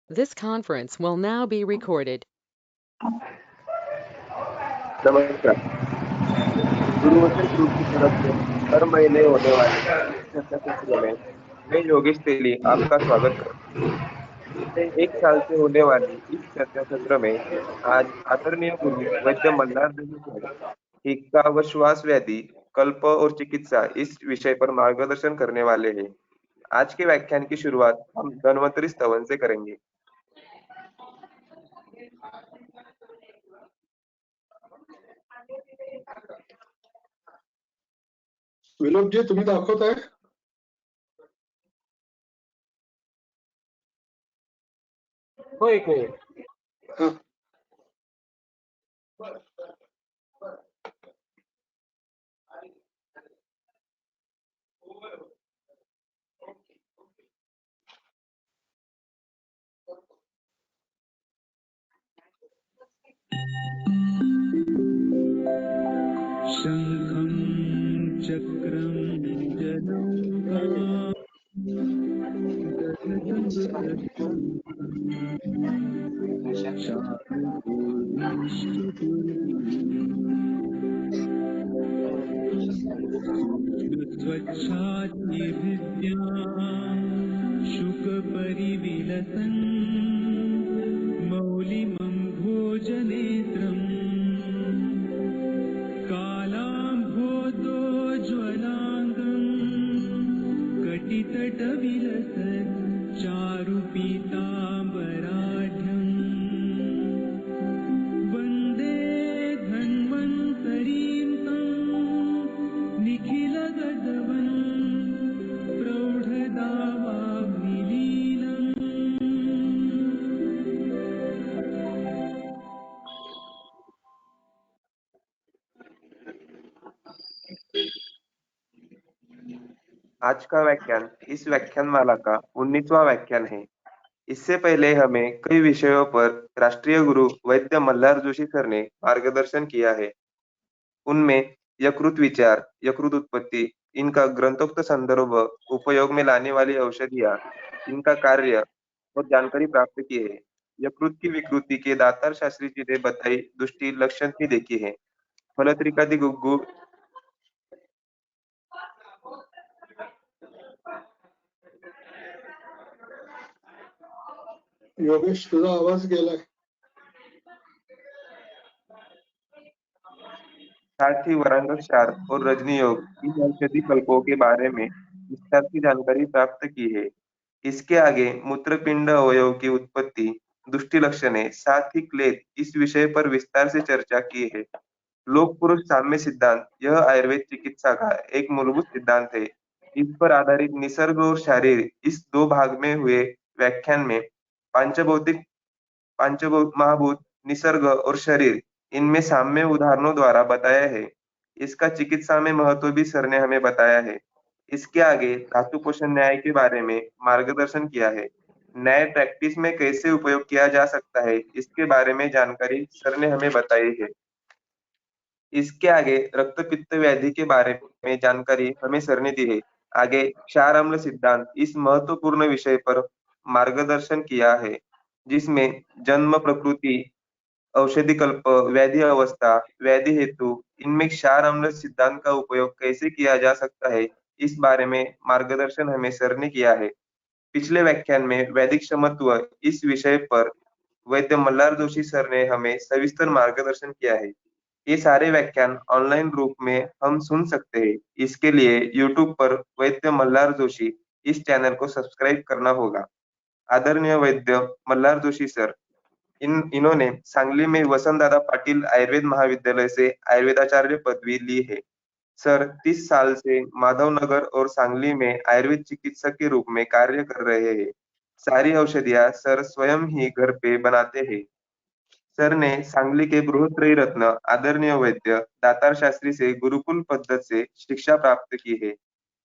This conference will now be recorded. नमस्कार। गुरुवचन group की तरफ से हर महीने होने वाले इस चर्चा सत्र में मैं योगेश तेली आपका स्वागत करता हूँ। पिछले एक साल से होने वाली इस चर्चा सत्र में आज आदरणीय गुरु वैद्य मल्हार जोशी सर हिक्का व श्वास व्याधि कल्प और चिकित्सा इस विषय पर मार्गदर्शन करने वाले हैं। आज के व्याख्यान की शुरुआत हम धन्वंतरि स्तवन से करेंगे। विनोद जी तुम्ही दाखवताय? हो एक मिनिट। हा. शङ्खं चक्रं जलौघा स्वच्छातिभिद्या शुकपरिविलसन् मौलिमं भोजनेत्रम् कालाम्भोदोज्ज्वलाङ्गम् कटितटविलसत् चारुपीताम्बराढ्यम् वन्दे धन्वन्तरीं तं निखिलगतवन् प्रौढदावाग्निलीनम्। आज का व्याख्यान इस व्याख्यानमाला का 19वां व्याख्यान है। इससे पहले हमें कई विषयों पर राष्ट्रीय गुरु वैद्य मल्हार जोशी सर ने मार्गदर्शन किया है। उनमें यकृत विचार, यकृत उत्पत्ति, इनका ग्रंथोक्त संदर्भ, उपयोग में लाने वाली औषधियाँ, इनका कार्य और जानकारी प्राप्त की है। यकृत की विकृति के दातार शास्त्री जी ने बताई दृष्टि लक्षण भी देखी है। फलत्रिकादि गुग्गु योगेश तुझा आवाज गेलाय. साथ ही वरांगल क्षार और रजनी योग इन औषधि कल्पों के बारे में विस्तार की जानकारी प्राप्त की है। इसके आगे मूत्रपिंड अवयव की उत्पत्ति, दृष्टि लक्षणे, साथ ही क्लेद इस विषय पर विस्तार से चर्चा की है। लोक पुरुष साम्य सिद्धांत यह आयुर्वेद चिकित्सा का एक मूलभूत सिद्धांत है। इस पर आधारित निसर्ग और शारीर इस दो भाग में हुए व्याख्यान में पांचभौतिक पंचभूत महाभूत, निसर्ग और शरीर इनमें साम्य उदाहरणों द्वारा बताया है। इसका चिकित्सा में महत्व भी सर ने हमें बताया है। इसके आगे धातु पोषण न्याय के बारे में मार्गदर्शन किया है। न्याय प्रैक्टिस में कैसे उपयोग किया जा सकता है, इसके बारे में जानकारी सर ने हमें बताई है। इसके आगे रक्त पित्त व्याधि के बारे में जानकारी हमें सर ने दी है। आगे क्षार अम्ल सिद्धांत इस महत्वपूर्ण विषय पर मार्गदर्शन किया है, जिसमें जन्म प्रकृति, औषधि कल्प, व्याधि अवस्था, व्याधि हेतु, इनमें क्षार अम्ल सिद्धांत का उपयोग कैसे किया जा सकता है, इस बारे में मार्गदर्शन हमें सर ने किया है। पिछले व्याख्यान में वैदिक क्षमत्व इस विषय पर वैद्य मल्हार जोशी सर ने हमें सविस्तर मार्गदर्शन किया है। ये सारे व्याख्यान ऑनलाइन रूप में हम सुन सकते हैं। इसके लिए यूट्यूब पर वैद्य मल्हार जोशी इस चैनल को सब्सक्राइब करना होगा। आदरणीय वैद्य मल्हार जोशी सर, इन्होंने सांगली में वसंतदादा पाटिल आयुर्वेद महाविद्यालय से आयुर्वेदाचार्य पदवी ली है। सर 30 साल से माधवनगर और सांगली में आयुर्वेद चिकित्सक के रूप में कार्य कर रहे हैं। सारी औषधियाँ सर स्वयं ही घर पे बनाते हैं। सर ने सांगली के बृहत्त्रयी रत्न आदरणीय वैद्य दातार शास्त्री से गुरुकुल पद्धत से शिक्षा प्राप्त की है।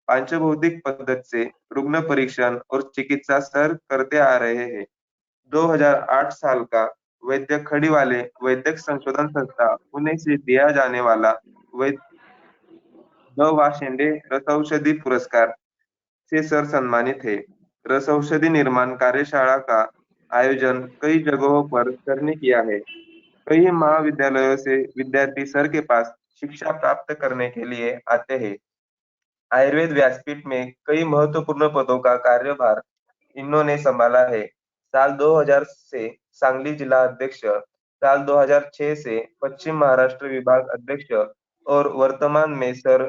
पांचभौतिक पद्धत से रुग्ण परीक्षण और चिकित्सा सर करते आ रहे हैं। 2008 साल का वैद्य खड़ीवाले वैद्यक संशोधन संस्था पुणे से दिया जाने वाला वैद्य द वा शेंडे रसौषधि पुरस्कार से सर सम्मानित है। रसौषधि निर्माण कार्यशाला का आयोजन कई जगहों पर सर ने किया है। कई महाविद्यालयों से विद्यार्थी सर के पास शिक्षा प्राप्त करने के लिए आते हैं। आयुर्वेद व्यासपीठ में कई महत्वपूर्ण पदों का कार्यभार इन्होंने संभाला है। साल 2000 से सांगली जिला अध्यक्ष, साल 2006 से पश्चिम महाराष्ट्र विभाग अध्यक्ष और वर्तमान में सर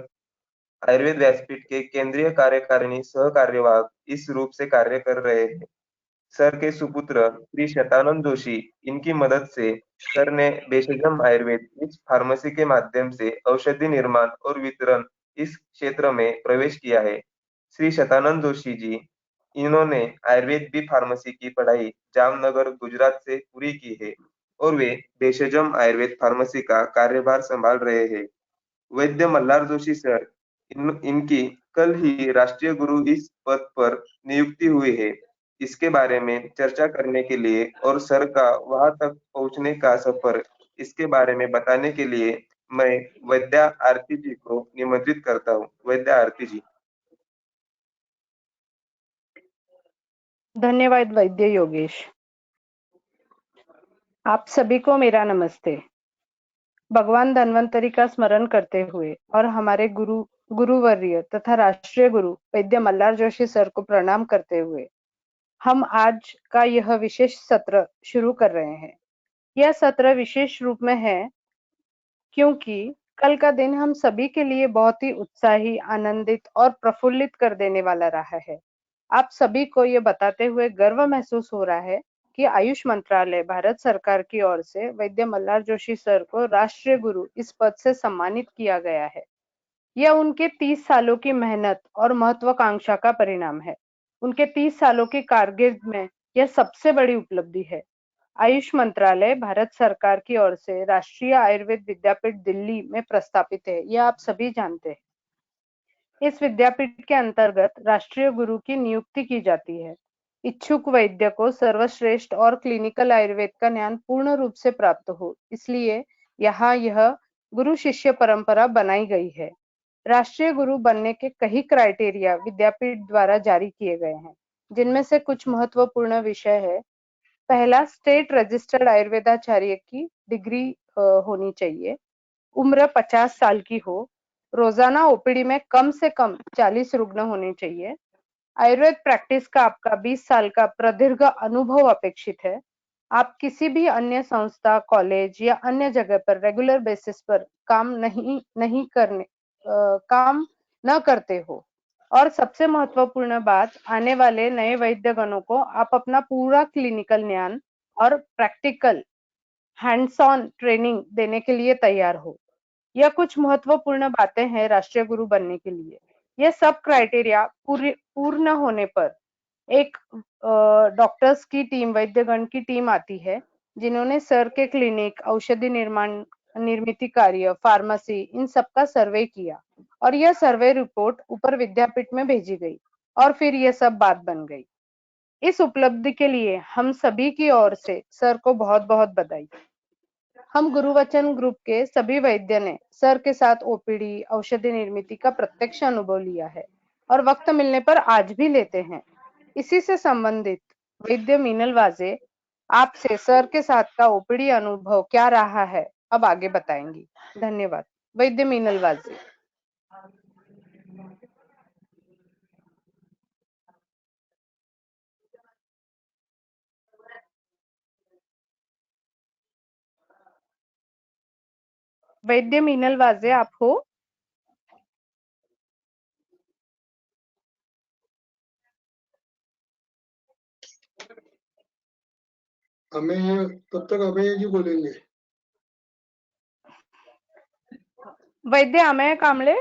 आयुर्वेद व्यासपीठ के केंद्रीय कार्यकारिणी सह कार्यवाहक इस रूप से कार्य कर रहे हैं। सर के सुपुत्र श्री शतानंद जोशी, इनकी मदद से सर ने भेषजम आयुर्वेद इस फार्मेसी के माध्यम से औषधि निर्माण और वितरण इस क्षेत्र में प्रवेश किया है। श्री शतानंद जोशी जी, इन्होंने आयुर्वेद बी फार्मेसी की पढ़ाई जामनगर गुजरात से पूरी की है और वे भेषजम आयुर्वेद फार्मेसी का कार्यभार संभाल रहे हैं। वैद्य मल्हार जोशी सर, इनकी कल ही राष्ट्रीय गुरु इस पद पर नियुक्ति हुई है। इसके बारे में चर्चा करने के लिए और सर का वहां तक पहुंचने का सफर, इसके बारे में बताने के लिए मैं वैद्या आरती जी को निमंत्रित करता हूँ। वैद्या आरती जी। धन्यवाद वैद्य योगेश। आप सभी को मेरा नमस्ते। भगवान धन्वंतरी का स्मरण करते हुए और हमारे गुरुवर्य तथा राष्ट्रीय गुरु वैद्य मल्हार जोशी सर को प्रणाम करते हुए हम आज का यह विशेष सत्र शुरू कर रहे हैं। यह सत्र विशेष रूप में है क्योंकि कल का दिन हम सभी के लिए बहुत ही उत्साही, आनंदित और प्रफुल्लित कर देने वाला रहा है। आप सभी को ये बताते हुए गर्व महसूस हो रहा है कि आयुष मंत्रालय भारत सरकार की ओर से वैद्य मल्हार जोशी सर को राष्ट्रीय गुरु इस पद से सम्मानित किया गया है। यह उनके 30 सालों की मेहनत और महत्वाकांक्षा का परिणाम है। उनके 30 सालों की कारकिर्द में यह सबसे बड़ी उपलब्धि है। आयुष मंत्रालय भारत सरकार की ओर से राष्ट्रीय आयुर्वेद विद्यापीठ दिल्ली में प्रस्तापित है, यह आप सभी जानते हैं। इस विद्यापीठ के अंतर्गत राष्ट्रीय गुरु की नियुक्ति की जाती है। इच्छुक वैद्य को सर्वश्रेष्ठ और क्लिनिकल आयुर्वेद का ज्ञान पूर्ण रूप से प्राप्त हो, इसलिए यहाँ यह गुरु शिष्य परंपरा बनाई गई है। राष्ट्रीय गुरु बनने के कई क्राइटेरिया विद्यापीठ द्वारा जारी किए गए हैं, जिनमें से कुछ महत्वपूर्ण विषय है। पहला, स्टेट रजिस्टर्ड आयुर्वेदाचार्य की डिग्री होनी चाहिए। उम्र 50 साल की हो। रोजाना ओपीडी में कम से कम 40 रुग्ण होने चाहिए। आयुर्वेद प्रैक्टिस का आपका 20 साल का प्रदीर्घ अनुभव अपेक्षित है। आप किसी भी अन्य संस्था, कॉलेज या अन्य जगह पर रेगुलर बेसिस पर काम न करते हो। और सबसे महत्वपूर्ण बात, आने वाले नए वैद्यगणों को आप अपना पूरा क्लिनिकल ज्ञान और प्रैक्टिकल हैंड्स ऑन ट्रेनिंग देने के लिए तैयार हो। यह कुछ महत्वपूर्ण बातें हैं राष्ट्रीय गुरु बनने के लिए। यह सब क्राइटेरिया पूर्ण होने पर एक डॉक्टर्स की टीम, वैद्यगण की टीम आती है, जिन्होंने सर के क्लिनिक, औषधि निर्माण, निर्मित कार्य, फार्मेसी, इन सब का सर्वे किया और यह सर्वे रिपोर्ट ऊपर विद्यापीठ में भेजी गई और फिर यह सब बात बन गई। इस उपलब्धि के लिए हम सभी की ओर से सर को बहुत बहुत बधाई। हम गुरुवचन ग्रुप के सभी वैद्य ने सर के साथ ओपीडी, औषधि निर्मित का प्रत्यक्ष अनुभव लिया है और वक्त मिलने पर आज भी लेते हैं। इसी से संबंधित वैद्य मीनल वाजे आपसे सर के साथ का ओपीडी अनुभव क्या रहा है अब आगे बताएंगी। धन्यवाद। वैद्य मीनल वाजे। वैद्य मीनल वाजे, आप हो? तब तक अमेय जी बोलेंगे। वैद्य अमेय कांबळे।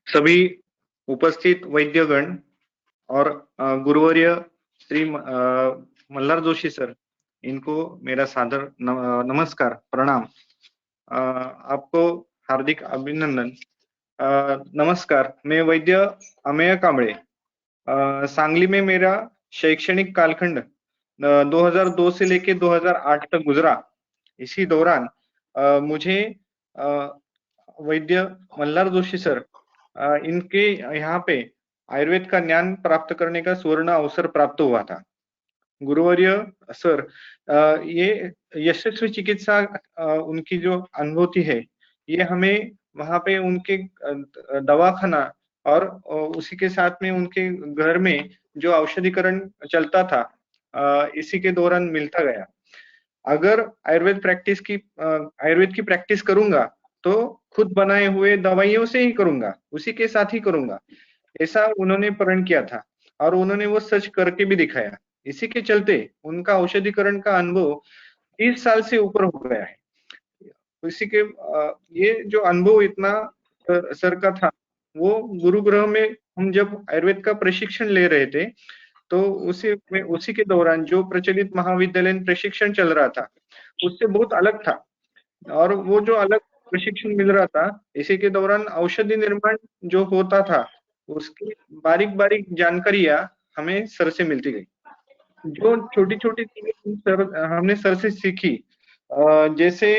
सभी उपस्थित वैद्यगण और गुरुवर्य श्री मल्हार जोशी सर, इनको मेरा सादर नमस्कार, प्रणाम। आपको हार्दिक अभिनंदन। नमस्कार, मैं वैद्य अमेय कांबळे। सांगली में मेरा शैक्षणिक कालखंड 2002 से लेके 2008 तक गुजरा। इसी दौरान मुझे वैद्य मल्हार जोशी सर, इनके यहाँ पे आयुर्वेद का ज्ञान प्राप्त करने का स्वर्ण अवसर प्राप्त हुआ था। गुरुवर्य सर, ये यशस्वी चिकित्सा उनकी जो अनुभूति है, ये हमें वहाँ पे उनके दवाखाना और उसी के साथ में उनके घर में जो औषधिकरण चलता था, इसी के दौरान मिलता गया। अगर आयुर्वेद की प्रैक्टिस करूंगा तो खुद बनाए हुए दवाइयों से ही करूंगा, उसी के साथ ही करूंगा, ऐसा उन्होंने प्रण किया था और उन्होंने वो सच करके भी दिखाया। इसी के चलते उनका औषधिकरण का अनुभव 30 साल से ऊपर हो गया है। इसी के ये जो अनुभव इतना सर का था, वो गुरुग्रह में हम जब आयुर्वेद का प्रशिक्षण ले रहे थे, तो उसी के दौरान जो प्रचलित महाविद्यालयीन प्रशिक्षण चल रहा था, उससे बहुत अलग था। और वो जो अलग प्रशिक्षण मिल रहा था, इसी के दौरान औषधि निर्माण जो होता था, उसकी बारीक बारीक जानकारियां हमें सर से मिलती गई। जो छोटी छोटी चीजें हमने सर से सीखी, जैसे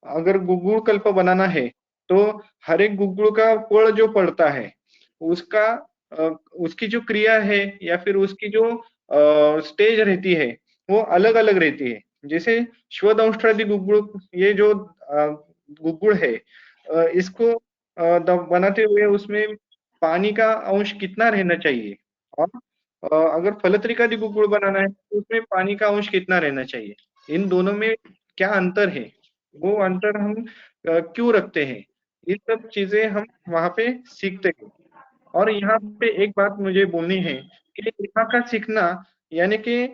अगर गुगुल कल्प बनाना है तो हर एक गुगुल का फल जो पड़ता है, उसका उसकी जो क्रिया है या फिर उसकी जो स्टेज रहती है, वो अलग अलग रहती है। जैसे श्वदंष्ट्रादि गुगुल, ये जो गुगुल है, इसको बनाते हुए उसमें पानी का अंश कितना रहना चाहिए, और अगर फलत्रिकादि गुगुल बनाना है तो उसमें पानी का अंश कितना रहना चाहिए, इन दोनों में क्या अंतर है, वो अंतर हम क्यों रखते हैं, ये सब चीजें हम वहां पे सीखते हैं। और यहाँ पे एक बात मुझे बोलनी है कि यहाँ का सीखना यानी कि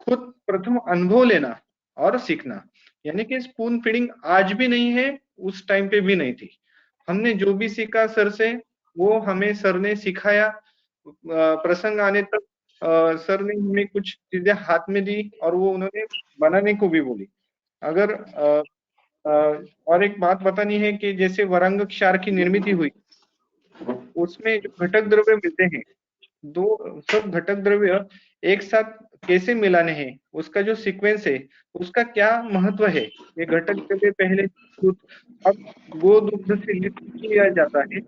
खुद प्रथम अनुभव लेना और सीखना, यानी कि स्पून फीडिंग आज भी नहीं है, उस टाइम पे भी नहीं थी। हमने जो भी सीखा सर से, वो हमें सर ने सिखाया। प्रसंग आने तक सर ने हमें कुछ चीजें हाथ में दी और वो उन्होंने बनाने को भी बोली। अगर और एक बात बतानी है कि जैसे वरांग क्षार की निर्मित हुई, उसमें जो घटक द्रव्य मिलते हैं, दो सब घटक द्रव्य एक साथ कैसे मिलाने हैं, उसका जो सीक्वेंस है, उसका क्या महत्व है। ये घटक द्रव्य पहले दूध, अब गोदूध से युक्त किया जाता है,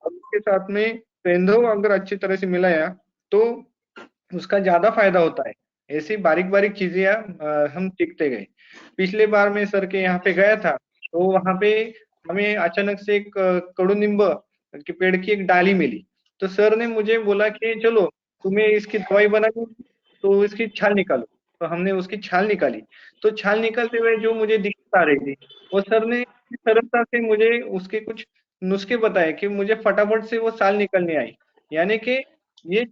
और उसके साथ में सेंधव अगर अच्छी तरह से मिलाया तो उसका ज्यादा फायदा होता है। ऐसी बारीक बारीक चीजें हम सीखते गए। पिछले बार मैं सर के यहाँ पे गया था, तो वहां पे हमें अचानक से एक कड़ुनिंब के पेड़ की एक डाली मिली। तो सर ने मुझे बोला कि चलो तुम्हें इसकी दवाई बनानी, तो इसकी छाल निकालो। तो हमने उसकी छाल निकाली। तो छाल निकालते हुए जो मुझे दिक्कत आ रही थी, वो सर ने सरलता से मुझे उसके कुछ नुस्खे बताए कि मुझे फटाफट से वो छाल निकलने आई। यानी कि ये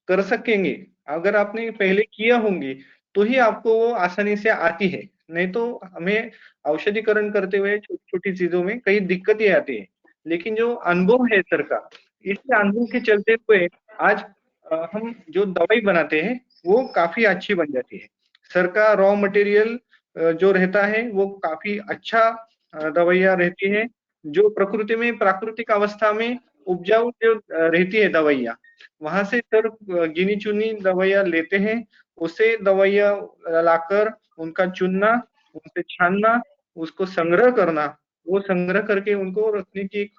कर सकेंगे, अगर आपने पहले किया होंगे तो ही आपको वो आसानी से आती है, नहीं तो हमें औषधिकरण करते हुए छोटी छोटी चीजों में कई दिक्कतें आती है। लेकिन जो अनुभव है सर का, इस अनुभव के चलते हुए आज हम जो दवाई बनाते हैं वो काफी अच्छी बन जाती है। सर का रॉ मटेरियल जो रहता है वो काफी अच्छा दवाइयाँ रहती है, जो प्रकृति में प्राकृतिक अवस्था में उपजाऊ जो रहती है दवाइयाँ, वहां से सर गिनी चुनी दवाइयाँ लेते हैं। उसे दवाइयाँ लाकर उनका चुनना, उनसे छानना, उसको संग्रह करना, वो संग्रह करके उनको रखने की एक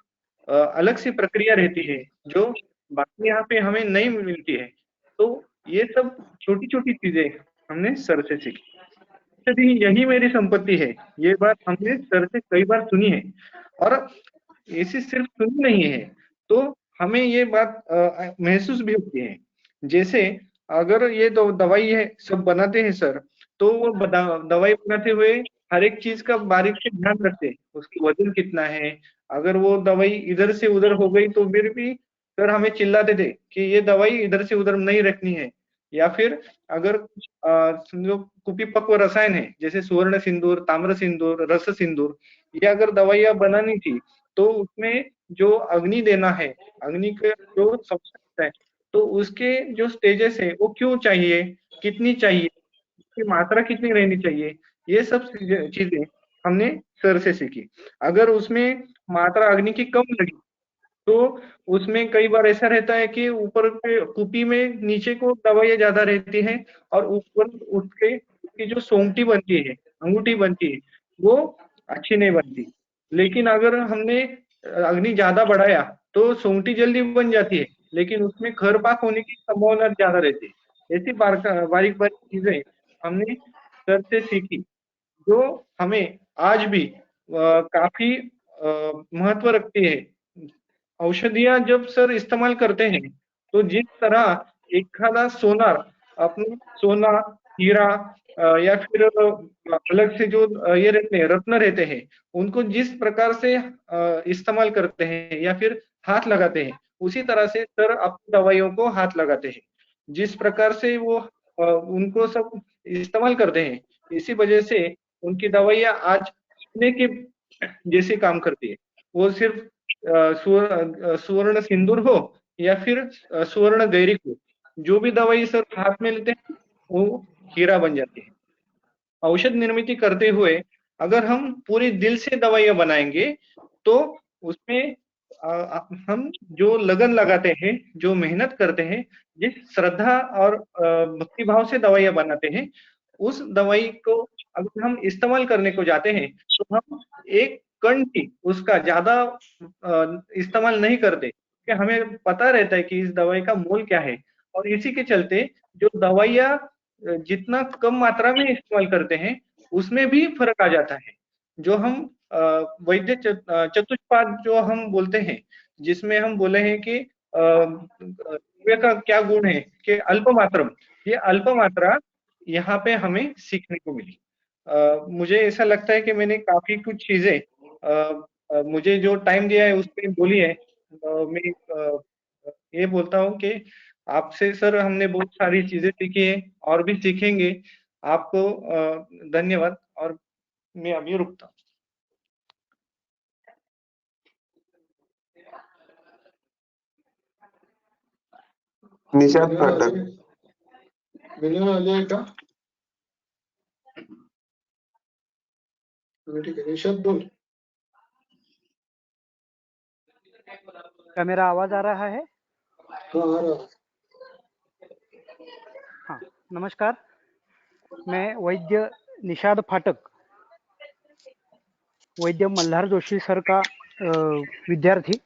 अलग सी प्रक्रिया रहती है, जो बाकी यहाँ पे हमें नहीं मिलती है। तो ये सब छोटी छोटी चीजें हमने सर से सीखी। यदि यही मेरी संपत्ति है, ये बात हमने सर से कई बार सुनी है, और ऐसी सिर्फ सुनी नहीं है, तो हमें ये बात महसूस भी होती है। जैसे अगर ये दवाई है, सब बनाते हैं सर, तो वो दवाई बनाते हुए हर एक चीज का बारीक से ध्यान रखते हैं, उसकी वजन कितना है। अगर वो दवाई इधर से उधर हो गई तो फिर भी सर हमें चिल्लाते थे कि ये दवाई इधर से उधर नहीं रखनी है। या फिर अगर समझो कुपिपक्व रसायन है, जैसे सुवर्ण सिंदूर, ताम्र सिंदूर, रस सिंदूर, ये अगर दवाइयां बनानी थी तो उसमें जो अग्नि देना है, अग्नि का जो सब्सटेंस है, तो उसके जो स्टेजेस है वो क्यों चाहिए, कितनी चाहिए, उसकी मात्रा कितनी रहनी चाहिए, ये सब चीजें हमने सर से सीखी। अगर उसमें मात्रा अग्नि की कम लगी तो उसमें कई बार ऐसा रहता है कि ऊपर के कुपी में नीचे को दवाइयां ज्यादा रहती हैं, और ऊपर उसके उसकी जो सोंगटी बनती है, अंगूठी बनती है, वो अच्छी नहीं बनती। लेकिन अगर हमने अग्नि ज्यादा बढ़ाया तो सोंगटी जल्दी बन जाती है, लेकिन उसमें खरपाक होने की संभावना ज्यादा रहती है। ऐसी बारीक बारीक चीजें हमने सर से सीखी, जो हमें आज भी काफी महत्व रखती है। औषधियां जब सर इस्तेमाल करते हैं, तो जिस तरह एखादा सोनार अपने सोना, हीरा या फिर अलग से जो ये रहते हैं, रत्न रहते हैं, उनको जिस प्रकार से इस्तेमाल करते हैं या फिर हाथ लगाते हैं, उसी तरह से सर अपनी दवाइयों को हाथ लगाते हैं। जिस प्रकार से वो उनको सब इस्तेमाल करते हैं, इसी वजह से उनकी दवाइयां आज सोने के जैसे काम करती है। वो सिर्फ सुवर्ण सिंदूर हो या फिर सुवर्ण गैरिक हो, जो भी दवाई सर हाथ में लेते हैं वो हीरा बन जाती है। औषध निर्मित करते हुए अगर हम पूरे दिल से दवाइयां बनाएंगे, तो उसमें हम जो लगन लगाते हैं, जो मेहनत करते हैं, जिस श्रद्धा और भक्ति भाव से दवाइयां बनाते हैं, उस दवाई को अगर हम इस्तेमाल करने को जाते हैं, तो हम एक कण भी उसका ज्यादा इस्तेमाल नहीं करते, कि हमें पता रहता है कि इस दवाई का मोल क्या है। और इसी के चलते जो दवाइयां जितना कम मात्रा में इस्तेमाल करते हैं, उसमें भी फर्क आ जाता है। जो हम वैद्य चतुष्पाद जो हम बोलते हैं, जिसमें हम बोले हैं कि दिव्य का क्या गुण है कि अल्प मात्रम, ये अल्प मात्रा यहाँ पे हमें सीखने को मिली। मुझे ऐसा लगता है कि मैंने काफी कुछ चीजें मुझे जो टाइम दिया है उसमें बोली है। मैं ये बोलता हूँ कि आपसे सर हमने बहुत सारी चीजें सीखी है और भी सीखेंगे। आपको धन्यवाद, और मैं अभी रुकता हूँ। निषाद पाठक. मिलिना आली आहे का? ठीक आहे, निषाद बोल. क्या मेरा आवाज आ रहा है? हाँ आ रहा. हाँ, नमस्कार। मैं वैद्य निषाद फाटक, वैद्य मल्हार जोशी सर का विद्यार्थी।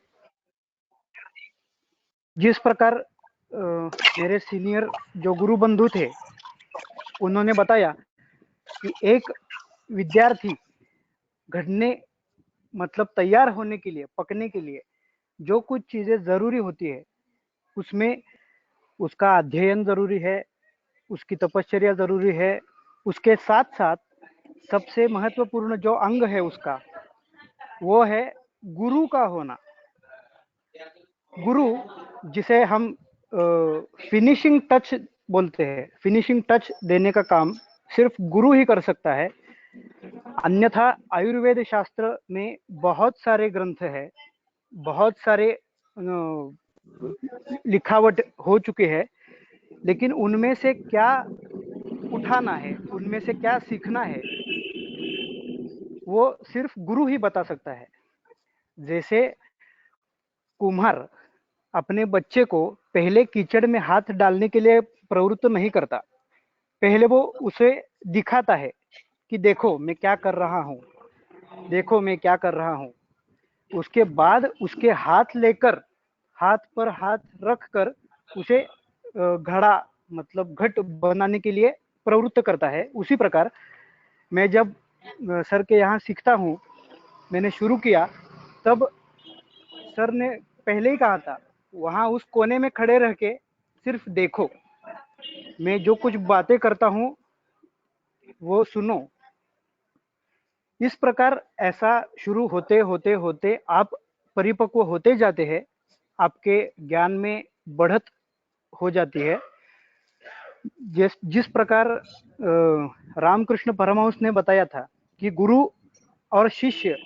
जिस प्रकार मेरे सीनियर जो गुरु बंधु थे, उन्होंने बताया कि एक विद्यार्थी घटने मतलब तैयार होने के लिए, पकने के लिए जो कुछ चीजें जरूरी होती है, उसमें उसका अध्ययन जरूरी है, उसकी तपश्चर्या जरूरी है, उसके साथ साथ सबसे महत्वपूर्ण जो अंग है उसका, वो है गुरु का होना। गुरु जिसे हम फिनिशिंग टच बोलते हैं, फिनिशिंग टच देने का काम सिर्फ गुरु ही कर सकता है। अन्यथा आयुर्वेद शास्त्र में बहुत सारे ग्रंथ है, बहुत सारे लिखावट हो चुके हैं, लेकिन उनमें से क्या उठाना है, उनमें से क्या सीखना है, वो सिर्फ गुरु ही बता सकता है। जैसे कुम्हार अपने बच्चे को पहले कीचड़ में हाथ डालने के लिए प्रवृत्त नहीं करता, पहले वो उसे दिखाता है कि देखो मैं क्या कर रहा हूँ, देखो मैं क्या कर रहा हूँ। उसके बाद उसके हाथ लेकर, हाथ पर हाथ रख कर उसे घड़ा मतलब घट बनाने के लिए प्रवृत्त करता है। उसी प्रकार मैं जब सर के यहाँ सीखता हूँ, मैंने शुरू किया, तब सर ने पहले ही कहा था, वहाँ उस कोने में खड़े रह के सिर्फ देखो, मैं जो कुछ बातें करता हूँ वो सुनो। इस प्रकार ऐसा शुरू होते होते होते आप परिपक्व होते जाते हैं, आपके ज्ञान में बढ़त हो जाती है। जिस प्रकार रामकृष्ण परमहंस ने बताया था कि गुरु और शिष्य,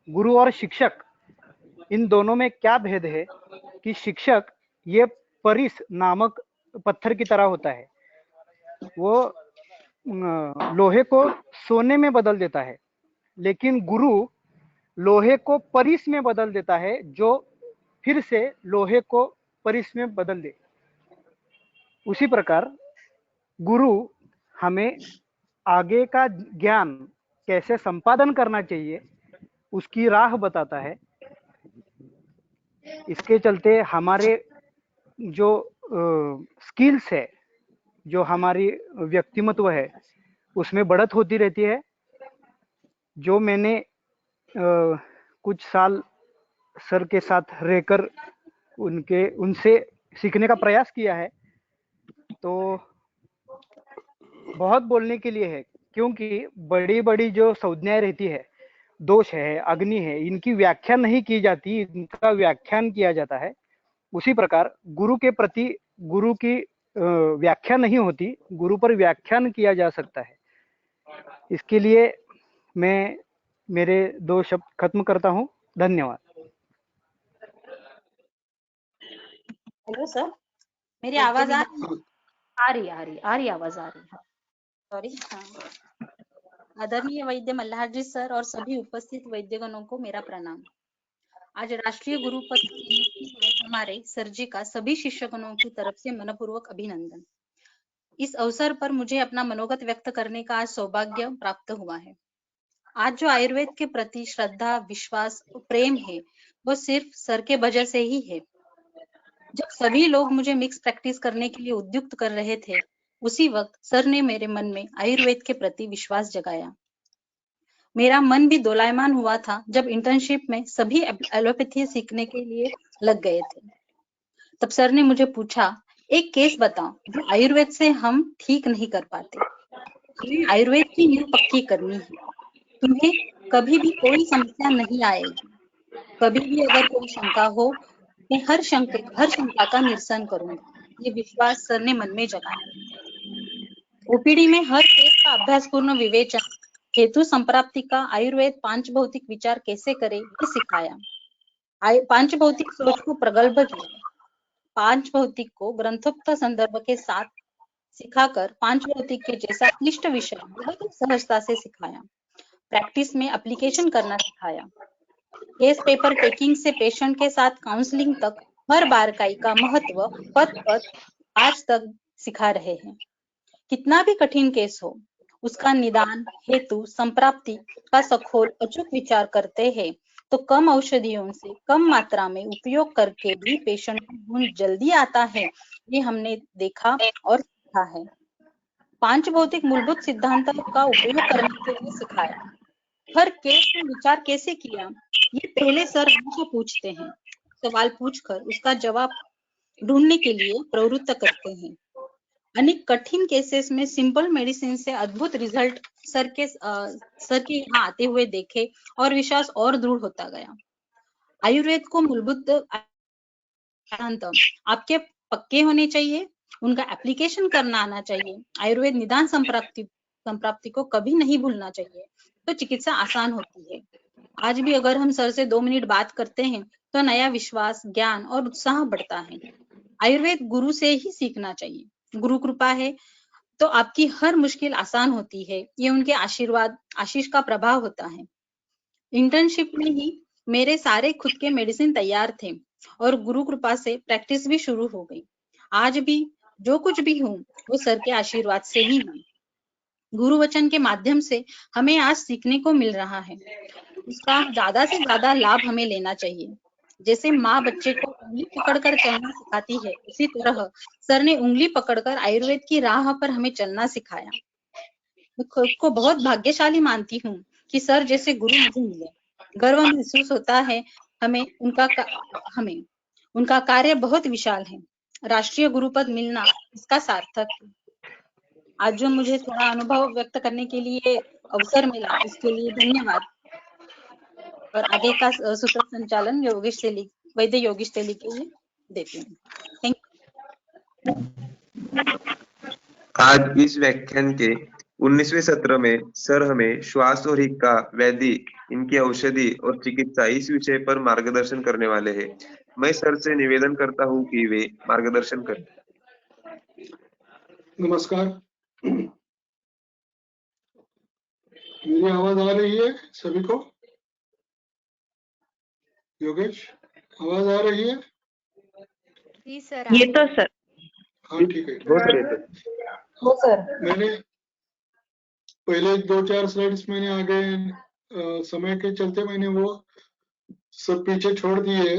गुरु और शिक्षक, इन दोनों में क्या भेद है, कि शिक्षक ये परिस नामक पत्थर की तरह होता है, वो लोहे को सोने में बदल देता है, लेकिन गुरु लोहे को परिस में बदल देता है, जो फिर से लोहे को परिस में बदल दे। उसी प्रकार गुरु हमें आगे का ज्ञान कैसे संपादन करना चाहिए उसकी राह बताता है। इसके चलते हमारे जो स्किल्स है, जो हमारी व्यक्तिमत्व है, उसमें बढ़त होती रहती है। जो मैंने कुछ साल सर के साथ रहकर उनसे सीखने का प्रयास किया है, तो बहुत बोलने के लिए है, क्योंकि बड़ी बड़ी जो संज्ञाएं रहती है, दोष है, अग्नि है, इनकी व्याख्या नहीं की जाती, इनका व्याख्यान किया जाता है। उसी प्रकार गुरु के प्रति गुरु की व्याख्या नहीं होती, गुरु पर व्याख्यान किया जा सकता है। इसके लिए मैं मेरे 2 शब्द खत्म करता हूँ। धन्यवाद। हेलो सर, मेरी आवाज आ रही आवाज आ रही है। सॉरी। हाँ, आदरणीय वैद्य मल्हार जी सर और सभी उपस्थित वैद्यगणों को मेरा प्रणाम। आज राष्ट्रीय गुरु पद की नियुक्ति हुए हमारे सर जी का सभी शिष्यगणों की तरफ से मनपूर्वक अभिनंदन। इस अवसर पर मुझे अपना मनोगत व्यक्त करने का आज सौभाग्य प्राप्त हुआ है। आज जो आयुर्वेद के प्रति श्रद्धा, विश्वास और प्रेम है, वो सिर्फ सर के वजह से ही है। जब सभी लोग मुझे मिक्स प्रैक्टिस करने के लिए उद्युक्त कर रहे थे, उसी वक्त सर ने मेरे मन में आयुर्वेद के प्रति विश्वास जगाया। मेरा मन भी दोलायमान हुआ था जब इंटर्नशिप में सभी एलोपैथी सीखने के लिए लग गए थे। तब सर ने मुझे पूछा, एक केस बताओ जो आयुर्वेद से हम ठीक नहीं कर पाते। हमें आयुर्वेद की नींव पक्की करनी है। तुम्हें कभी भी कोई समस्या नहीं आएगी। कभी भी अगर कोई शंका हो, मैं हर शंका का निरसन करूंगा। ये विश्वास सर ने मन में जगाया। ओपीडी में हर केस का अभ्यासपूर्ण विवेचन, हेतु संप्राप्ति का आयुर्वेद पांच भौतिक विचार कैसे करे, ये सिखाया। पांच भौतिक सोच को प्रगल्भ किया। पांच भौतिक को ग्रंथोक्त संदर्भ के साथ सिखाकर पांच भौतिक के जैसा क्लिष्ट विषय बहुत सहजता से सिखाया। प्रैक्टिस में एप्लीकेशन करना सिखाया। केस पेपर टेकिंग से पेशेंट के साथ काउंसलिंग तक हर बारकाई का महत्व पद आज तक सिखा रहे हैं। कितना भी कठिन केस हो, उसका निदान, हेतु, संप्राप्ति का सखोल अचूक विचार करते हैं तो कम औषधियों से कम मात्रा में उपयोग करके भी पेशेंट को गुण जल्दी आता है। ये हमने देखा और सीखा है। पांच भौतिक मूलभूत सिद्धांतों का उपयोग करने के लिए सिखाया। हर केस में विचार कैसे किया, ये पहले सर हमेशा पूछते हैं। सवाल पूछकर उसका जवाब ढूंढने के लिए प्रवृत्त करते हैं। अनेक कठिन केसेस में सिंपल मेडिसिन से अद्भुत रिजल्ट सर के यहाँ आते हुए देखे और विश्वास और दृढ़ होता गया। आयुर्वेद को मूलभूत सिद्धांत आपके पक्के होने चाहिए, उनका एप्लीकेशन करना आना चाहिए। आयुर्वेद निदान संप्राप्ति को कभी नहीं भूलना चाहिए, तो चिकित्सा आसान होती है। आज भी अगर हम सर से 2 मिनट बात करते हैं तो नया विश्वास, ज्ञान और उत्साह बढ़ता है। आयुर्वेद गुरु से ही सीखना चाहिए। गुरु कृपा है तो आपकी हर मुश्किल आसान होती है। ये उनके आशीर्वाद, आशीष का प्रभाव होता है। इंटर्नशिप में ही मेरे सारे खुद के मेडिसिन तैयार थे और गुरु कृपा से प्रैक्टिस भी शुरू हो गई। आज भी जो कुछ भी हूँ वो सर के आशीर्वाद से ही हूँ। गुरु वचन के माध्यम से हमें आज सीखने को मिल रहा है, उसका ज्यादा से ज्यादा लाभ हमें लेना चाहिए। जैसे माँ बच्चे को उंगली पकड़कर चलना सिखाती है, उसी तरह सर ने उंगली पकड़कर आयुर्वेद की राह पर हमें चलना सिखाया। मैं खुद को बहुत भाग्यशाली मानती हूँ कि सर जैसे गुरु मुझे मिले। गर्व महसूस होता है हमें उनका कार्य बहुत विशाल है। राष्ट्रीय गुरु पद मिलना इसका सार्थक है। आज जो मुझे थोड़ा अनुभव व्यक्त करने के लिए अवसर मिला, उसके लिए धन्यवाद। और आगे का सूत्र संचालन वैद्य योगेश तेली के लिए देती हूँ। Thank you. आज इस व्याख्यान के 19वें सत्र में सर हमें श्वास और हिक्का व्याधि, इनकी औषधि और चिकित्सा, इस विषय पर मार्गदर्शन करने वाले हैं। मैं सर से निवेदन करता हूँ कि वे मार्गदर्शन करें। नमस्कार, मेरी आवाज आ रही है सभी को? योगेश, आवाज आ रही है? जी सर। ये तो सर। हाँ ठीक है। हो सर। मैंने पहले 2-4 स्लाइड्स मैंने आगे समय के चलते मैंने वो सब पीछे छोड़ दिए।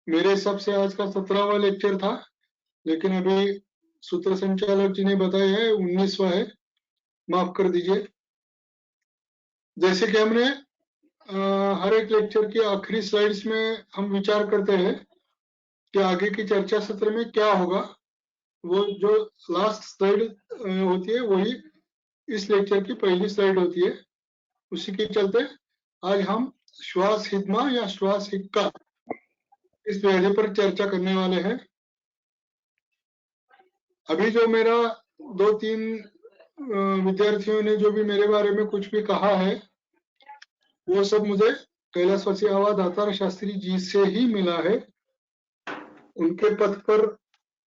मेरे हिसाब से आज का 17वां लेक्चर था, लेकिन अभी सूत्र संचालक जी ने बताया है 19वां है, माफ कर दीजिए। जैसे कि हमने हर एक लेक्चर की आखिरी स्लाइड्स में हम विचार करते हैं कि आगे की चर्चा सत्र में क्या होगा, वो जो लास्ट स्लाइड होती है वही इस लेक्चर की पहली स्लाइड होती है। उसी के चलते आज हम श्वास हिदमा या श्वास हिक्का इस व्याधि पर चर्चा करने वाले हैं। अभी जो मेरा 2-3 विद्यार्थियों ने जो भी मेरे बारे में कुछ भी कहा है, वो सब मुझे कैलाशवासी आवाज दातार शास्त्री जी से ही मिला है। उनके पथ पर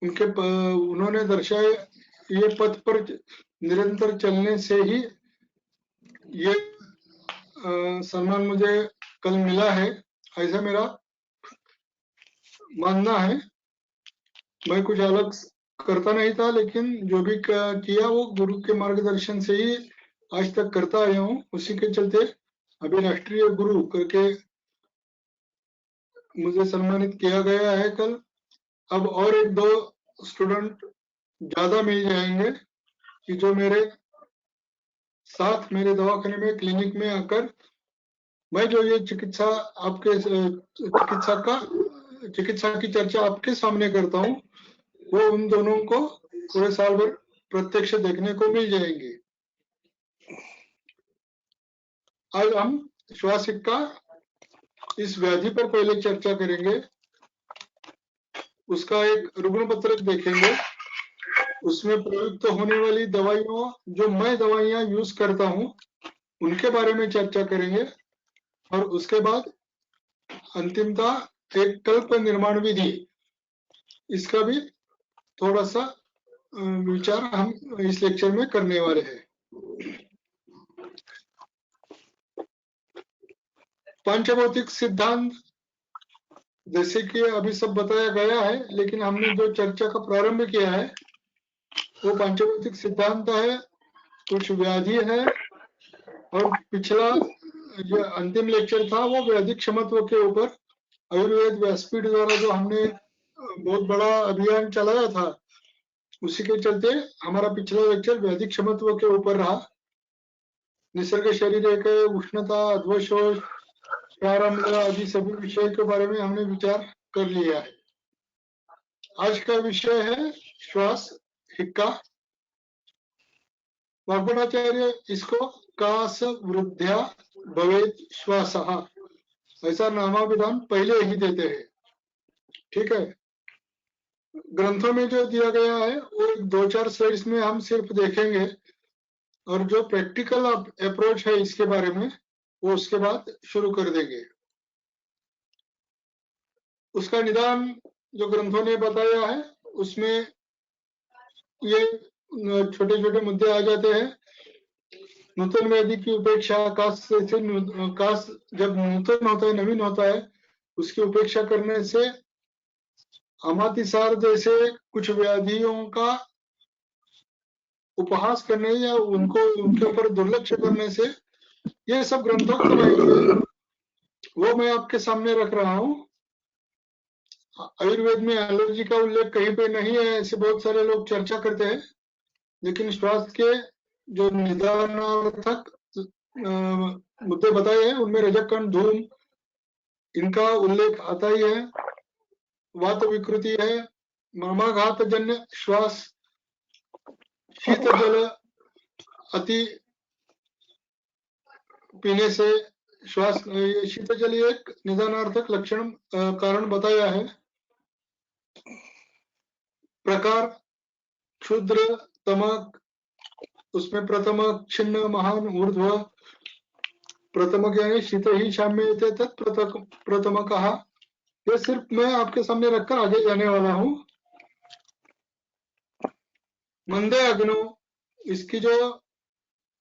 उन्होंने दर्शाए ये पथ पर निरंतर चलने से ही ये सम्मान मुझे कल मिला है, ऐसा मेरा मानना है। मैं कुछ अलग करता नहीं था, लेकिन जो भी किया वो गुरु के मार्गदर्शन से ही आज तक करता आया हूँ। उसी के चलते अभी राष्ट्रीय गुरु करके मुझे सम्मानित किया गया है कल। अब और 1-2 स्टूडेंट ज्यादा मिल जाएंगे कि जो मेरे साथ मेरे दवाखाने में क्लिनिक में आकर मैं जो ये चिकित्सा की चर्चा आपके सामने करता हूँ, वो उन दोनों को पूरे साल भर प्रत्यक्ष देखने को मिल जाएंगे। आज हम श्वास हिक्का इस व्याधि पर पहले चर्चा करेंगे, उसका एक रुग्ण पत्रक देखेंगे, उसमें प्रयुक्त होने वाली दवाइयों, जो मैं दवाइयां यूज करता हूँ उनके बारे में चर्चा करेंगे, और उसके बाद अंतिमतः एक कल्प निर्माण विधि, इसका भी थोड़ा सा विचार हम इस लेक्चर में करने वाले हैं। पंचभौतिक सिद्धांत जैसे कि अभी सब बताया गया है, लेकिन हमने जो चर्चा का प्रारंभ किया है वो पंचभौतिक सिद्धांत है, कुछ व्याधि है, और पिछला जो अंतिम लेक्चर था वो व्याधि क्षमत्व के ऊपर आयुर्वेद व्यासपीठ द्वारा जो हमने बहुत बड़ा अभियान चलाया था, उसी के चलते हमारा पिछला लेक्चर व्याधि क्षमत्व के ऊपर रहा। निसर्ग शरीर एक उष्णता, अध्वशोष, प्रारंभ आदि सभी विषय के बारे में हमने विचार कर लिया है। आज का विषय है श्वास हिक्का। वाग्भटाचार्य इसको कास वृद्ध्या भवेत् श्वासः ऐसा नामाभिधान पहले ही देते हैं, ठीक है। ग्रंथों में जो दिया गया है वो 2-4 स्लाइड्स में हम सिर्फ देखेंगे, और जो प्रैक्टिकल अप्रोच है इसके बारे में वो उसके बाद शुरू कर देंगे। उसका निदान जो ग्रंथों ने बताया है उसमें ये छोटे छोटे मुद्दे आ जाते हैं। नूतन व्याधि की उपेक्षा, काश जब नूतन होता है, नवीन होता है, उसकी उपेक्षा करने से अमातिसार जैसे कुछ व्याधियों का उपहास करने या उनके ऊपर दुर्लक्ष्य करने से ये सब ग्रंथोक्त नहीं है, वो मैं आपके सामने रख रहा हूँ। आयुर्वेद में एलर्जी का उल्लेख कहीं पे नहीं है, ऐसे बहुत सारे लोग चर्चा करते हैं, लेकिन श्वास के जो निदानार्थक मुद्दे बताए हैं उनमें रजक कण, धूम, इनका उल्लेख आता ही है। वात विकृति है, मर्माघात जन्य श्वास, शीत जल अति पीने से श्वास, शीत जल एक निदानार्थक लक्षण कारण बताया है। प्रकार क्षुद्र, तमक, उसमें प्रथमक, छिन्न, महान, ऊर्ध्व। प्रथमक यानी शीत ही शाम्य तत् प्रथमक कहा। ये सिर्फ मैं आपके सामने रखकर आगे जाने वाला हूँ। मंदे अग्नो, इसकी जो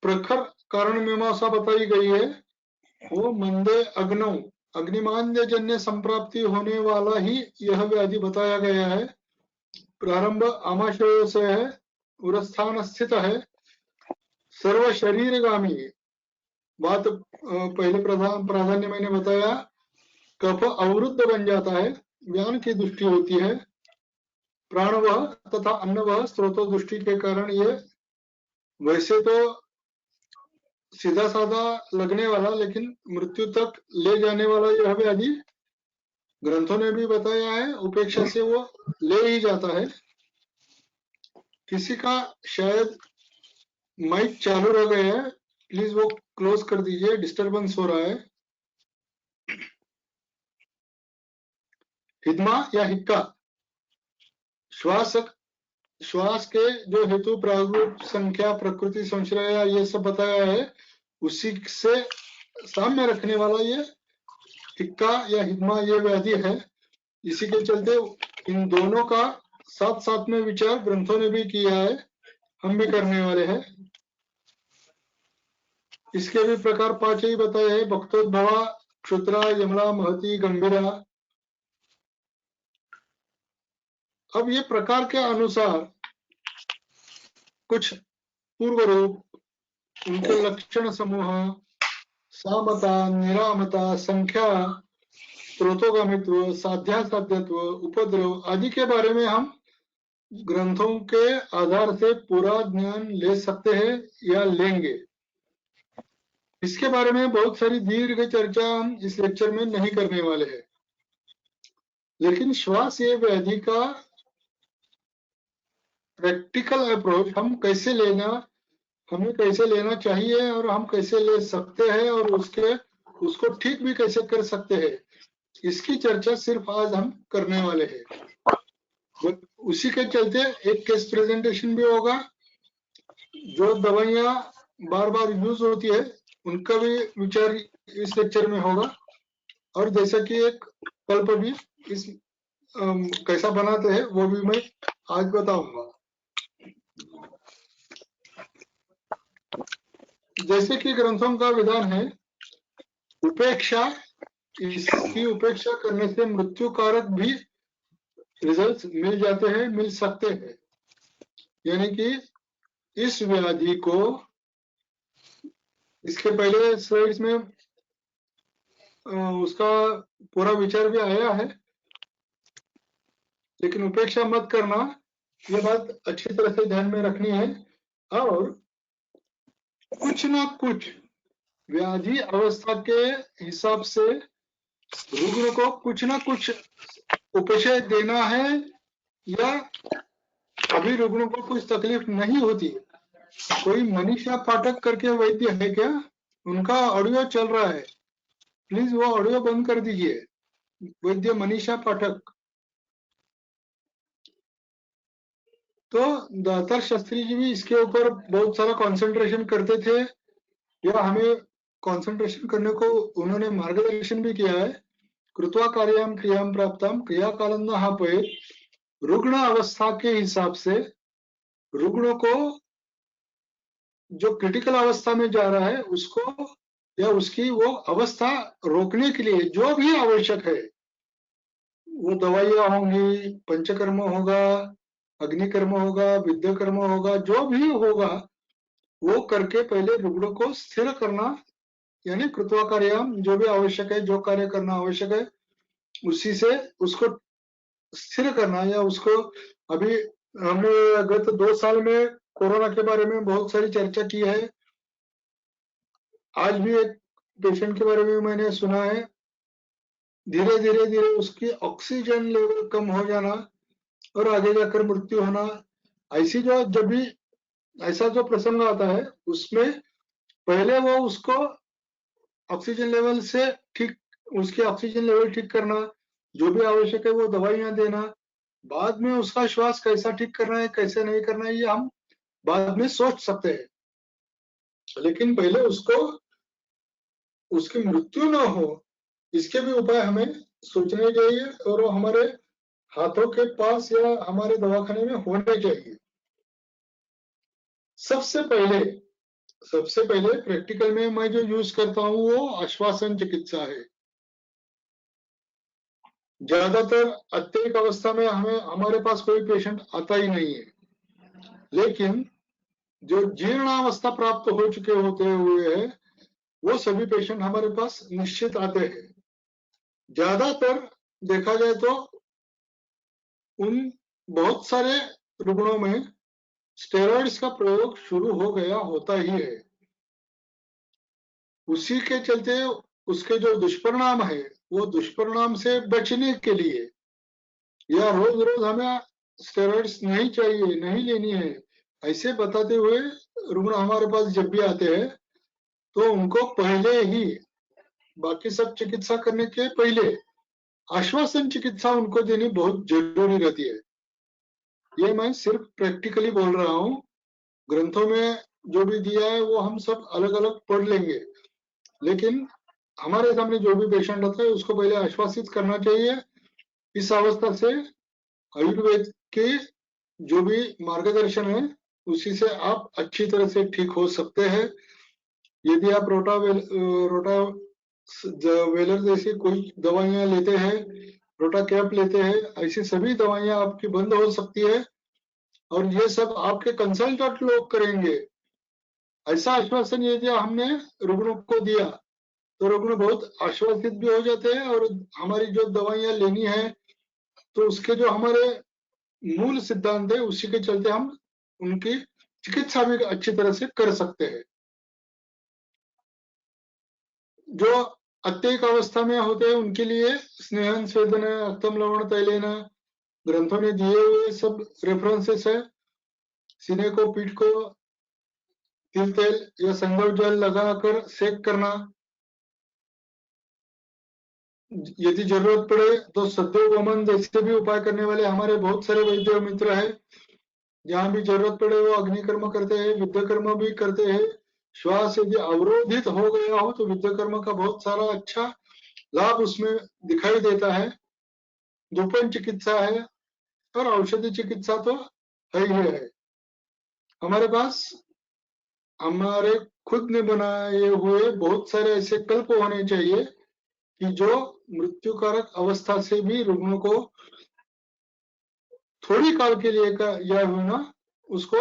प्रखर कारण मीमांसा बताई गई है वो मंदे अग्नो, अग्निमान्य जन्य संप्राप्ति होने वाला ही यह व्याधि बताया गया है। प्रारंभ आमाशय से है, उरस्थान स्थित है, सर्व शरीरगामी। बात पहले प्राधान्य मैंने बताया, कफ अवरुद्ध बन जाता है, व्यान की दृष्टि होती है, प्राणवह तथा अन्नवह स्रोतों दृष्टि के कारण ये वैसे तो सीधा साधा लगने वाला लेकिन मृत्यु तक ले जाने वाला यह व्याधि ग्रंथों ने भी बताया है, उपेक्षा से वो ले ही जाता है। किसी का शायद माइक चालू रह गया है, प्लीज वो क्लोज कर दीजिए, डिस्टरबेंस हो रहा है। हिदमा या हिक्का, श्वास के जो हेतु प्रारूप संख्या प्रकृति संश्रय ये सब बताया है, उसी से साम्य रखने वाला ये हिक्का या हिदमा ये व्याधि है। इसी के चलते इन दोनों का साथ साथ में विचार ग्रंथों ने भी किया है, हम भी करने वाले हैं। इसके भी प्रकार 5 ही बताए हैं, भक्तोद्भवा, क्षुद्रा, यमला, महती, गंभीरा। अब ये प्रकार के अनुसार कुछ पूर्व रूप, उनके लक्षण समूह, सामता, निरामता, संख्या, स्त्रोतोगामित्व, साध्यासाध्यत्व, उपद्रव आदि के बारे में हम ग्रंथों के आधार से पूरा ज्ञान ले सकते हैं या लेंगे। इसके बारे में बहुत सारी दीर्घ चर्चा हम इस लेक्चर में नहीं करने वाले हैं, लेकिन श्वास ये व्याधि का प्रैक्टिकल अप्रोच हम कैसे लेना, हमें कैसे लेना चाहिए और हम कैसे ले सकते हैं और उसको ठीक भी कैसे कर सकते हैं, इसकी चर्चा सिर्फ आज हम करने वाले हैं। उसी के चलते एक केस प्रेजेंटेशन भी होगा, जो दवाइयां बार बार यूज होती है उनका भी विचार इस लेक्चर में होगा, और जैसा कि एक कल्प भी इस कैसा बनाते हैं वो भी मैं आज बताऊंगा। जैसे कि ग्रंथों का विधान है उपेक्षा, इसकी उपेक्षा करने से मृत्यु कारक भी रिजल्ट मिल जाते हैं, मिल सकते हैं। यानी कि इस व्याधि को इसके पहले स्लाइड्स में उसका पूरा विचार भी आया है, लेकिन उपेक्षा मत करना, ये बात अच्छी तरह से ध्यान में रखनी है। और कुछ ना कुछ व्याधि अवस्था के हिसाब से रुग्ण को कुछ ना कुछ उपशय देना है, या अभी रुग्ण को कुछ तकलीफ नहीं होती। कोई मनीषा पाठक करके वैद्य है क्या? उनका ऑडियो चल रहा है, प्लीज वो ऑडियो बंद कर दीजिए। वैद्य मनीषा पाठक। तो दातार शास्त्री जी भी इसके ऊपर बहुत सारा कंसंट्रेशन करते थे, या हमें कंसंट्रेशन करने को उन्होंने मार्गदर्शन भी किया है। कृत्वा कार्याम क्रियाम प्राप्ताम क्रिया कालम पे रुग्ण अवस्था के हिसाब से रुग्ण को जो क्रिटिकल अवस्था में जा रहा है उसको या उसकी वो अवस्था रोकने के लिए जो भी आवश्यक है, वो दवाइयां होंगी, पंचकर्म होगा, अग्निकर्म होगा, विद्याकर्म होगा, जो भी होगा वो करके पहले रुग्ण को स्थिर करना, यानी कृत्वा कार्याम जो भी आवश्यक है, जो कार्य करना आवश्यक है उसी से उसको स्थिर करना। या उसको अभी हमने गत 2 साल में कोरोना के बारे में बहुत सारी चर्चा की है। आज भी एक पेशेंट के बारे में मैंने सुना है, धीरे धीरे उसकी ऑक्सीजन लेवल कम हो जाना और आगे जाकर मृत्यु होना। ऐसी जो जब भी ऐसा जो प्रसंग आता है उसमें पहले वो उसको ऑक्सीजन लेवल से ठीक, उसकी ऑक्सीजन लेवल ठीक करना, जो भी आवश्यक है वो दवाइयां देना, बाद में उसका श्वास कैसा ठीक करना है कैसे नहीं करना है ये हम बाद में सोच सकते हैं, लेकिन पहले उसको उसकी मृत्यु न हो इसके भी उपाय हमें सोचने चाहिए, और वो हमारे हाथों के पास या हमारे दवाखाने में होने चाहिए। सबसे पहले प्रैक्टिकल में मैं जो यूज करता हूँ वो आश्वासन चिकित्सा है। ज्यादातर अत्यधिक अवस्था में हमारे पास कोई पेशेंट आता ही नहीं है, लेकिन जो जीर्णावस्था प्राप्त हो चुके होते हुए है वो सभी पेशेंट हमारे पास निश्चित आते हैं। ज्यादातर देखा जाए तो उन बहुत सारे रुग्णों में स्टेरॉइड्स का प्रयोग शुरू हो गया होता ही है। उसी के चलते उसके जो दुष्परिणाम है, वो दुष्परिणाम से बचने के लिए या रोज रोज हमें स्टेरॉइड्स नहीं चाहिए, नहीं लेनी है, ऐसे बताते हुए रुग्ण हमारे पास जब भी आते हैं तो उनको पहले ही, बाकी सब चिकित्सा करने के पहले आश्वासन चिकित्सा उनको देनी बहुत जरूरी रहती है। ये मैं सिर्फ प्रैक्टिकली बोल रहा हूँ, ग्रंथों में जो भी दिया है वो हम सब अलग अलग पढ़ लेंगे, लेकिन हमारे सामने जो भी पेशेंट आता है उसको पहले आश्वासित करना चाहिए। इस अवस्था से आयुर्वेद के जो भी मार्गदर्शन है उसी से आप अच्छी तरह से ठीक हो सकते हैं। यदि आप रोटा वेलर जैसी कोई दवाइयां लेते हैं, रोटा कैप लेते हैं, ऐसी सभी दवाइयां आपकी बंद हो सकती है और ये सब आपके कंसल्टेंट लोग करेंगे। ऐसा आश्वासन यदि हमने रुग्णों को दिया तो रुग्ण बहुत आश्वासित भी हो जाते हैं और हमारी जो दवाइयां लेनी है तो उसके जो हमारे मूल सिद्धांत है उसी के चलते हम उनकी चिकित्सा भी अच्छी तरह से कर सकते हैं। जो अत्ययिक अवस्था में होते हैं उनके लिए स्नेहन स्वेदन, अक्तम लवण तैलेन ग्रंथों ने दिए हुए सब रेफरेंसेस है। सीने को, पीठ को तिल तेल या संदव जल लगाकर सेक करना, यदि जरूरत पड़े तो सद्यो वमन जैसे भी उपाय करने वाले हमारे बहुत सारे वैद्य मित्र हैं। जहां भी जरूरत पड़े वो अग्निकर्म करते हैं, विद्या कर्म भी करते हैं। श्वास यदि अवरोधित हो गया हो तो विद्या कर्म का बहुत सारा अच्छा लाभ उसमें दिखाई देता है। धूपन चिकित्सा है और औषधि चिकित्सा तो है ही है। हमारे पास हमारे खुद ने बनाए हुए बहुत सारे ऐसे कल्प होने चाहिए कि जो मृत्युकारक अवस्था से भी रुग्णों को थोड़ी काल के लिए का या होना उसको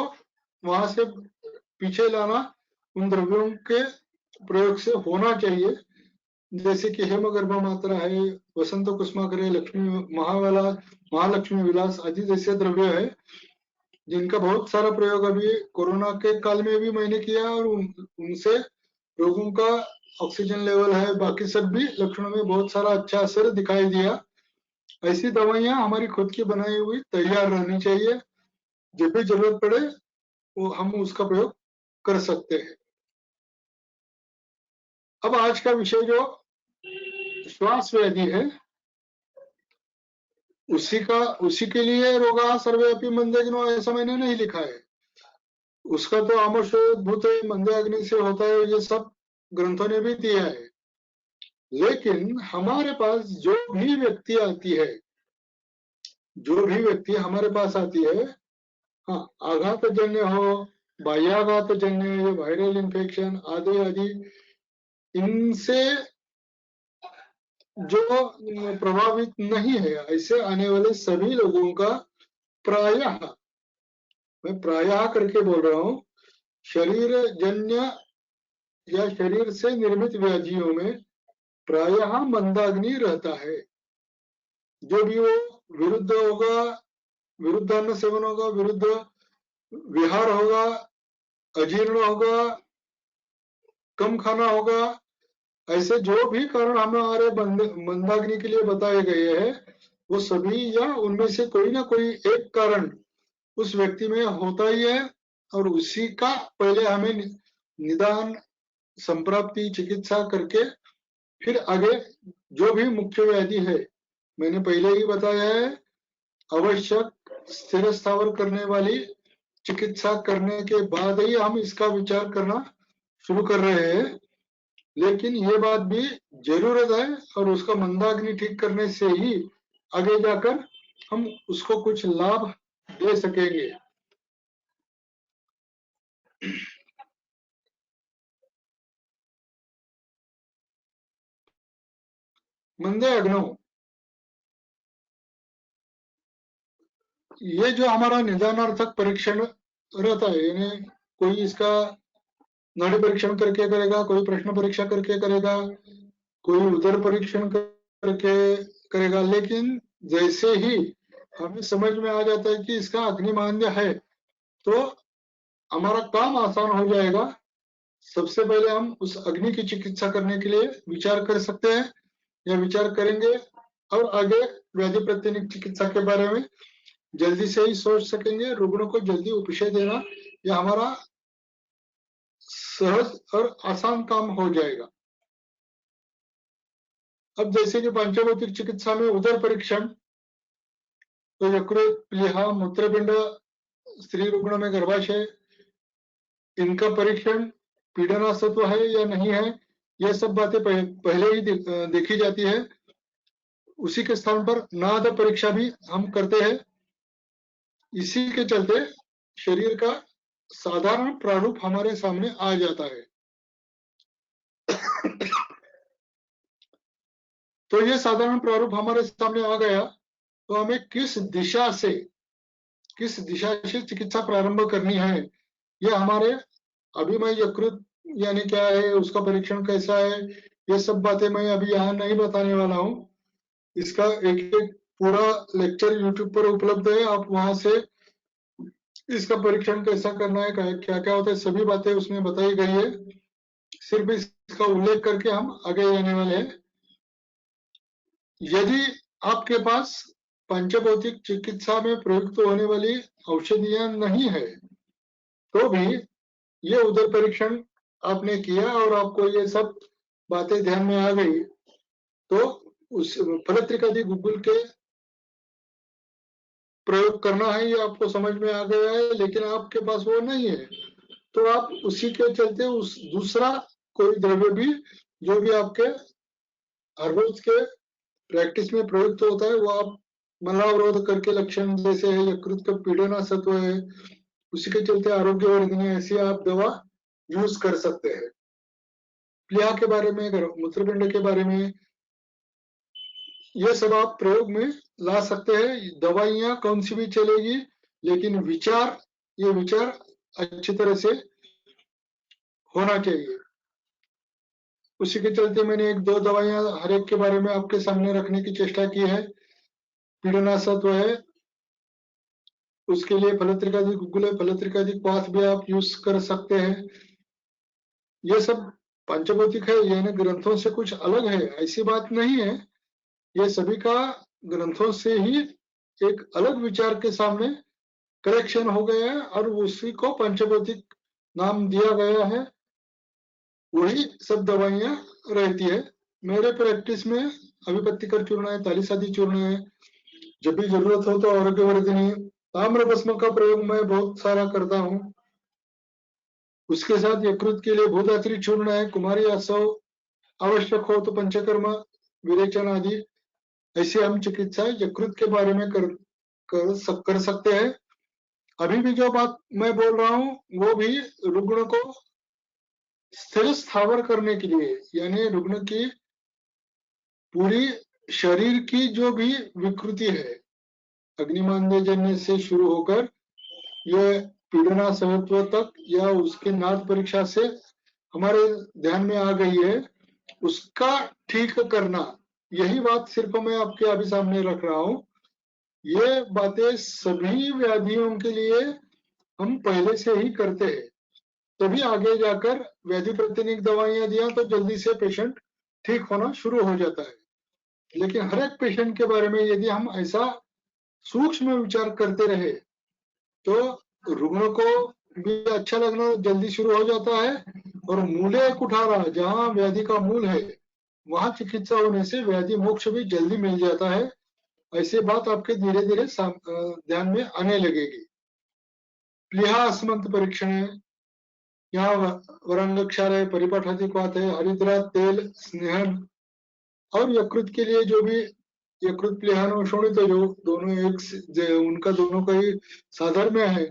वहां से पीछे लाना उन द्रव्यों के प्रयोग से होना चाहिए। जैसे कि हेमगर्भ मात्रा है, वसंत कुसुमाकर, लक्ष्मी महालक्ष्मी विलास आदि जैसे द्रव्य है जिनका बहुत सारा प्रयोग अभी कोरोना के काल में भी मैंने किया और उनसे रोगों का ऑक्सीजन लेवल है, बाकी सब भी लक्षणों में बहुत सारा अच्छा असर दिखाई दिया। ऐसी दवाइयां हमारी खुद की बनाई हुई तैयार रहनी चाहिए, जब भी जरूरत पड़े वो हम उसका प्रयोग कर सकते हैं। अब आज का विषय जो श्वास व्याधि है उसी के लिए रोगा सर्वेपि मंदग्नो ऐसा मैंने नहीं लिखा है। उसका तो आमोषोद्भूत मंदे अग्नि से होता है, ये सब ग्रंथों ने भी दिया है। लेकिन हमारे पास जो भी व्यक्ति हमारे पास आती है, हाँ, आघातजन्य हो, बाह्याघातजन्य या वायरल इन्फेक्शन आदि आदि, इनसे जो प्रभावित नहीं है ऐसे आने वाले सभी लोगों का प्रायः, मैं प्रायः करके बोल रहा हूँ, शरीर जन्य या शरीर से निर्मित व्याधियों में प्रायः मंदाग्नि रहता है। जो भी वो विरुद्ध होगा, विरुद्धान्न सेवन होगा, विरुद्ध विहार होगा, अजीर्ण होगा, कम खाना होगा, ऐसे जो भी कारण हमारे मंदाग्नि के लिए बताए गए हैं वो सभी या उनमें से कोई ना कोई एक कारण उस व्यक्ति में होता ही है और उसी का पहले हमें निदान, संप्राप्ति, चिकित्सा करके फिर आगे जो भी मुख्य व्याधि है मैंने पहले ही बताया है, आवश्यक स्थिर स्थावर करने वाली चिकित्सा करने के बाद ही हम इसका विचार करना शुरू कर रहे हैं। लेकिन ये बात भी जरूरत है और उसका मंदाग्नि ठीक करने से ही आगे जाकर हम उसको कुछ लाभ दे सकेंगे। मंदे अग्नो, ये जो हमारा निदानार्थक परीक्षण रहता है, यानी कोई इसका नाड़ी परीक्षण करके करेगा, कोई प्रश्न परीक्षा करके करेगा, कोई उदर परीक्षण करके करेगा, लेकिन जैसे ही हमें समझ में आ जाता है कि इसका अग्निमान्य है, तो हमारा काम आसान हो जाएगा। सबसे पहले हम उस अग्नि की चिकित्सा करने के लिए विचार कर सकते हैं या विचार करेंगे, और आगे व्याधि प्रतिनिक चिकित्सा के बारे में जल्दी से ही सोच सकेंगे। रुग्ण को जल्दी उपशय देना यह हमारा सहज और आसान काम हो जाएगा। अब जैसे कि पंचभौतिक चिकित्सा में उदर परीक्षण, तो यकृत, प्लीहा, मूत्रपिंड, स्त्री रुग्ण में गर्भाशय, इनका परीक्षण पीडनासत्व है या नहीं है, यह सब बातें पहले ही देखी जाती है। उसी के स्थान पर नाद परीक्षा भी हम करते हैं। इसी के चलते शरीर का साधारण प्रारूप हमारे सामने आ जाता है। तो ये साधारण प्रारूप हमारे सामने आ गया, तो हमें किस दिशा से चिकित्सा प्रारंभ करनी है, यह हमारे अभिमय यकृत यानी क्या है, उसका परीक्षण कैसा है, ये सब बातें मैं अभी यहाँ नहीं बताने वाला हूँ। इसका एक एक पूरा लेक्चर यूट्यूब पर उपलब्ध है, आप वहां से इसका परीक्षण कैसा करना है, क्या क्या होता है, सभी बातें उसमें बताई गई है। सिर्फ इसका उल्लेख करके हम आगे जाने वाले हैं। यदि आपके पास पंचभौतिक चिकित्सा में प्रयुक्त होने वाली औषधियां नहीं है, तो भी ये उदर परीक्षण आपने किया और आपको ये सब बातें ध्यान में आ गई, तो उस फलत्रिकादि गुग्गुल के प्रयोग करना है, ये आपको समझ में आ गया है। लेकिन आपके पास वो नहीं है, तो आप उसी के चलते उस दूसरा कोई द्रव्य भी जो भी आपके हर रोज के प्रैक्टिस में प्रयुक्त होता है, वो आप मलावरोध करके लक्षण जैसे है यकृत का पीडनासत्व है, उसी के चलते आरोग्यवर्धिनी ऐसी आप दवा यूज कर सकते हैं। प्लीहा के बारे में, मूत्रपिंड के बारे में, ये सब आप प्रयोग में ला सकते हैं। दवाइयां कौन सी भी चलेगी, लेकिन ये विचार अच्छी तरह से होना चाहिए। उसी के चलते मैंने एक दो दवाइयां हर एक के बारे में आपके सामने रखने की चेष्टा की है। पीडनासत्व है, उसके लिए फलत्रिकादि गुग्गुल है, फलत्रिकादि क्वाथ भी आप यूज कर सकते हैं। ये सब पंचभौतिक है, यानी ग्रंथों से कुछ अलग है ऐसी बात नहीं है। ये सभी का ग्रंथों से ही एक अलग विचार के सामने करेक्शन हो गया है, और उसी को पंचभौतिक नाम दिया गया है। वही सब दवाइयां रहती है। मेरे प्रैक्टिस में अभिपत्तिकर चूर्ण है, तालिसादी चूर्ण है, जब भी जरूरत हो तो आरोग्यवर्धिनी, ताम्र भस्म का प्रयोग मैं बहुत सारा करता हूँ। उसके साथ यकृत के लिए भूधात्री चूर्ण है, कुमारी आसव, आवश्यक हो तो पंचकर्म विरेचन आदि ऐसे हम चिकित्सा यकृत के बारे में कर सकते हैं। अभी भी जो बात मैं बोल रहा हूँ वो भी रुग्ण को स्थिर स्थावर करने के लिए, यानी रुग्ण की पूरी शरीर की जो भी विकृति है, अग्निमांद्यजन्य से शुरू होकर ये पीड़ना सहित्व तक, या उसके नाद परीक्षा से हमारे ध्यान में आ गई है, उसका ठीक करना, यही बात सिर्फ मैं आपके अभी सामने रख रहा हूँ। ये बातें सभी व्याधियों के लिए हम पहले से ही करते हैं, तभी आगे जाकर व्याधि प्रतिनिक दवाइयां दिया तो जल्दी से पेशेंट ठीक होना शुरू हो जाता है। लेकिन हर एक पेशेंट के बारे में यदि हम ऐसा सूक्ष्म विचार करते रहे, तो रुग्ण को भी अच्छा लगना जल्दी शुरू हो जाता है, और मूले कुठारा, जहाँ व्याधि का मूल है वहां चिकित्सा होने से व्याधि मोक्ष भी जल्दी मिल जाता है। ऐसी बात आपके धीरे धीरे ध्यान में आने लगेगी। प्लीहा अस्मंत परीक्षण है, यहाँ वरांगक्षार है, परिपाठादि क्वाथ है, हरिद्रा, तेल, स्नेहन, और यकृत के लिए जो भी यकृत प्लीहान शोणित, जो दोनों उनका दोनों का ही साधर्म्य है,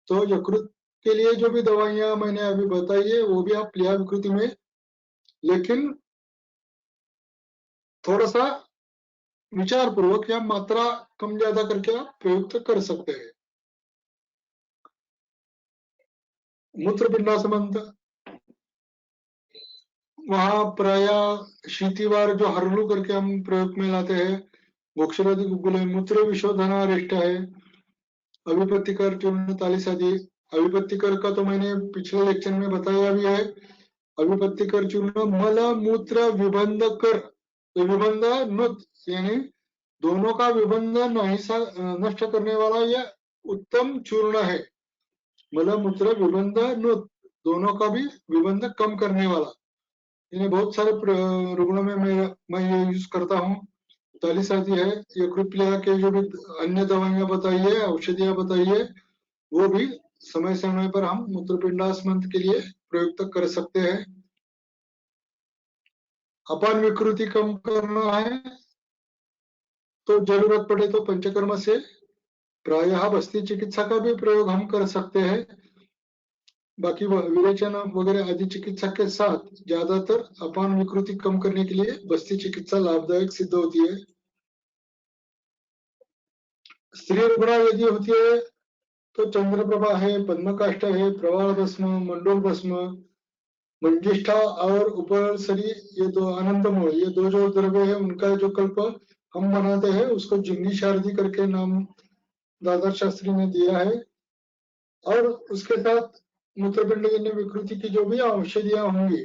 तो यकृत के लिए जो भी दवाइयां मैंने अभी बताई है वो भी आप प्लीहा विकृति में, लेकिन थोड़ा सा विचार पूर्वक या मात्रा कम ज्यादा करके आप प्रयुक्त कर सकते हैं। मूत्रपिंडा संबंध, वहां प्राय शीतिवार जो हरलू करके हम प्रयोग में लाते हैं, मोक्षवादी गुगुल है, मूत्र विशोधनारिष्ट है, अभिपत्तिकर चूर्ण तालिसादी। अभिपत्तिकर का तो मैंने पिछले लेक्चर में बताया भी है। अभिपत्तिकर चूर्ण मल मूत्र विबंध कर, तो विबंध नुत यानी दोनों का विबंध नष्ट करने वाला यह उत्तम चूर्ण है। मल मूत्र विबंध नुत दोनों का भी विबंध कम करने वाला। इन्हें बहुत सारे रुग्णों में मैं ये यूज करता हूँ। तालिसादी है, यकृत के जो भी अन्य दवाइयां बताई है, औषधियां बताई है, वो भी समय समय पर हम मूत्रपिंडास्मंत के लिए प्रयुक्त कर सकते हैं। अपान विकृति कम करना है तो जरूरत पड़े तो पंचकर्म से प्रायः बस्ती चिकित्सा का भी प्रयोग हम कर सकते हैं। बाकी विरेचन वगैरह आदि चिकित्सा के साथ ज्यादातर अपान विकृति कम करने के लिए बस्ती चिकित्सा लाभदायक सिद्ध होती है। स्त्री रुग्ण यदि होती है तो चंद्रप्रभा है, पद्मकाष्ठ है, प्रवाल भस्म, मंडोल भस्म, मंजिष्ठा और उपसरी, ये दो आनंदमोल, ये दो जो द्रव्य है उनका जो कल्प हम बनाते हैं उसको जिंगी शारदी करके नाम दादा शास्त्री ने दिया है। और उसके साथ मूत्रपिंड जन्य विकृति की जो भी औषधियां होंगी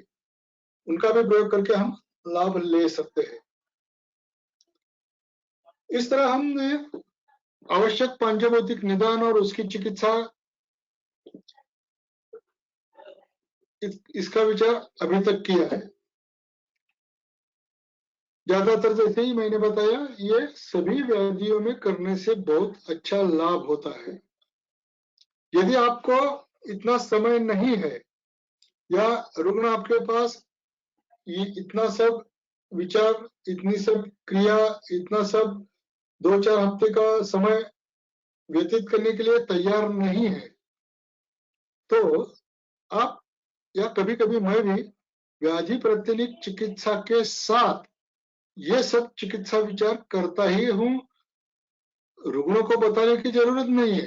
उनका भी प्रयोग करके हम लाभ ले सकते हैं। इस तरह हमने आवश्यक पांचभौतिक निदान और उसकी चिकित्सा इसका विचार अभी तक किया है। ज्यादातर जैसे ही मैंने बताया, ये सभी व्याधियों में करने से बहुत अच्छा लाभ होता है। यदि आपको इतना समय नहीं है या रुग्ण आपके पास ये इतना सब विचार, इतनी सब क्रिया, इतना सब 2-4 हफ्ते का समय व्यतीत करने के लिए तैयार नहीं है, तो आप या कभी कभी मैं भी व्याधि प्रतिनिक चिकित्सा के साथ ये सब चिकित्सा विचार करता ही हूँ। रुग्णों को बताने की जरूरत नहीं है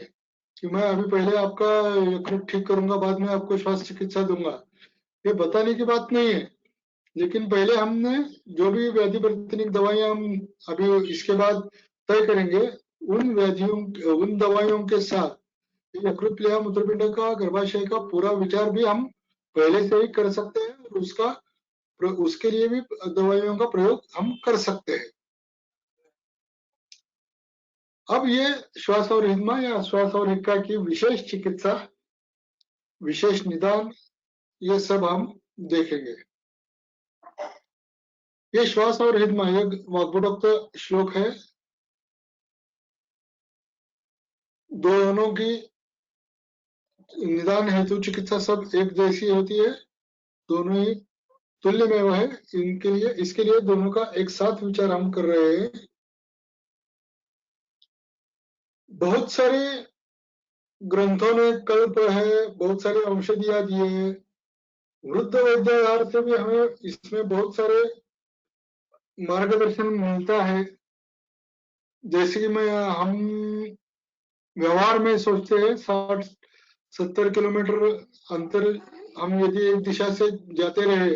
कि मैं अभी पहले आपका यकृत ठीक करूंगा, बाद में आपको श्वास चिकित्सा दूंगा, ये बताने की बात नहीं है। लेकिन पहले हमने जो भी व्याधि प्रतिनिक दवाइयां हम अभी इसके बाद तय करेंगे, उन व्याधियों उन दवाइयों के साथ यकृत प्लीहा मूत्रपिंड का गर्भाशय का पूरा विचार भी हम पहले से ही कर सकते हैं और उसके लिए भी दवाइयों का प्रयोग हम कर सकते हैं। अब ये श्वास और हिज्मा या श्वास और हिक्का की विशेष चिकित्सा, विशेष निदान, ये सब हम देखेंगे। ये श्वास और हिज्मा ये वाग्भटोक्त श्लोक है। दोनों की निदान हेतु चिकित्सा सब एक जैसी होती है, दोनों ही तुल्य में है। इसके लिए दोनों का एक साथ विचार हम कर रहे हैं। बहुत सारे ग्रंथों में कल्प है, बहुत सारे औषधियां दिए हैं। वृद्ध वैद्यागार से भी हमें इसमें बहुत सारे मार्गदर्शन मिलता है। जैसे कि हम व्यवहार में सोचते हैं 60-70 किलोमीटर अंतर हम यदि एक दिशा से जाते रहे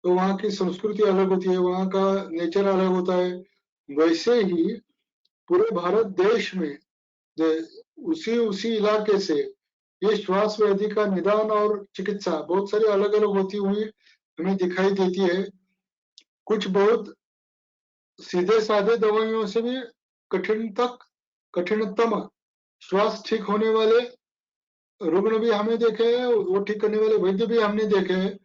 तो वहाँ की संस्कृति अलग होती है, वहाँ का नेचर अलग होता है। वैसे ही पूरे भारत देश में उसी इलाके से ये श्वास व्याधि का निदान और चिकित्सा बहुत सारी अलग अलग होती हुई हमें दिखाई देती है। कुछ बहुत सीधे साधे दवाइयों से भी कठिनतम श्वास ठीक होने वाले रुग्ण भी हमने देखे हैं, वो ठीक करने वाले वैद्य भी हमने देखे हैं।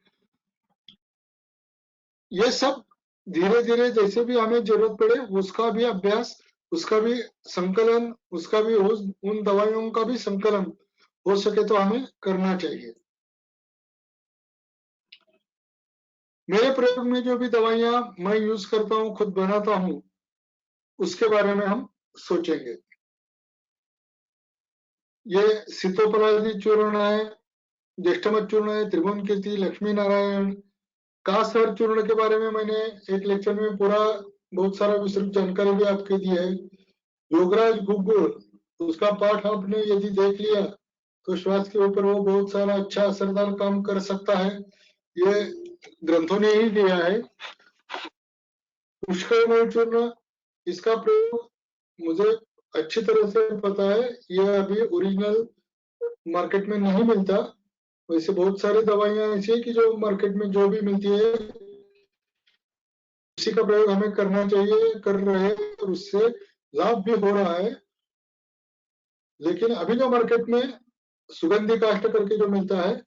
ये सब धीरे धीरे जैसे भी हमें जरूरत पड़े उसका भी अभ्यास, उसका भी संकलन, उसका भी उन दवाइयों का भी संकलन हो सके तो हमें करना चाहिए। मेरे प्रयोग में जो भी दवाइयां मैं यूज करता हूँ, खुद बनाता हूँ, उसके बारे में हम सोचेंगे। ये सीतोपलादी चूर्ण है, ज्येष्ठमत चूर्ण है, त्रिभुवन कीर्ति, लक्ष्मी नारायण, कासहर चूर्ण के बारे में मैंने एक लेक्चर में पूरा बहुत सारा विस्तृत जानकारी भी आपके दी है। योगराज गुग्गुल, उसका पाठ आपने यदि देख लिया तो श्वास के ऊपर वो बहुत सारा अच्छा असरदार काम कर सकता है, ये ग्रंथों ने ही दिया है। पुष्करमय चूर्ण इसका प्रयोग मुझे अच्छी तरह से पता है, यह अभी ओरिजिनल मार्केट में नहीं मिलता। वैसे बहुत सारी दवाइयां ऐसी है कि जो मार्केट में जो भी मिलती है उसी का प्रयोग हमें करना चाहिए, कर रहे हैं और उससे लाभ भी हो रहा है। लेकिन अभी जो मार्केट में सुगंधी काष्ठ करके जो मिलता है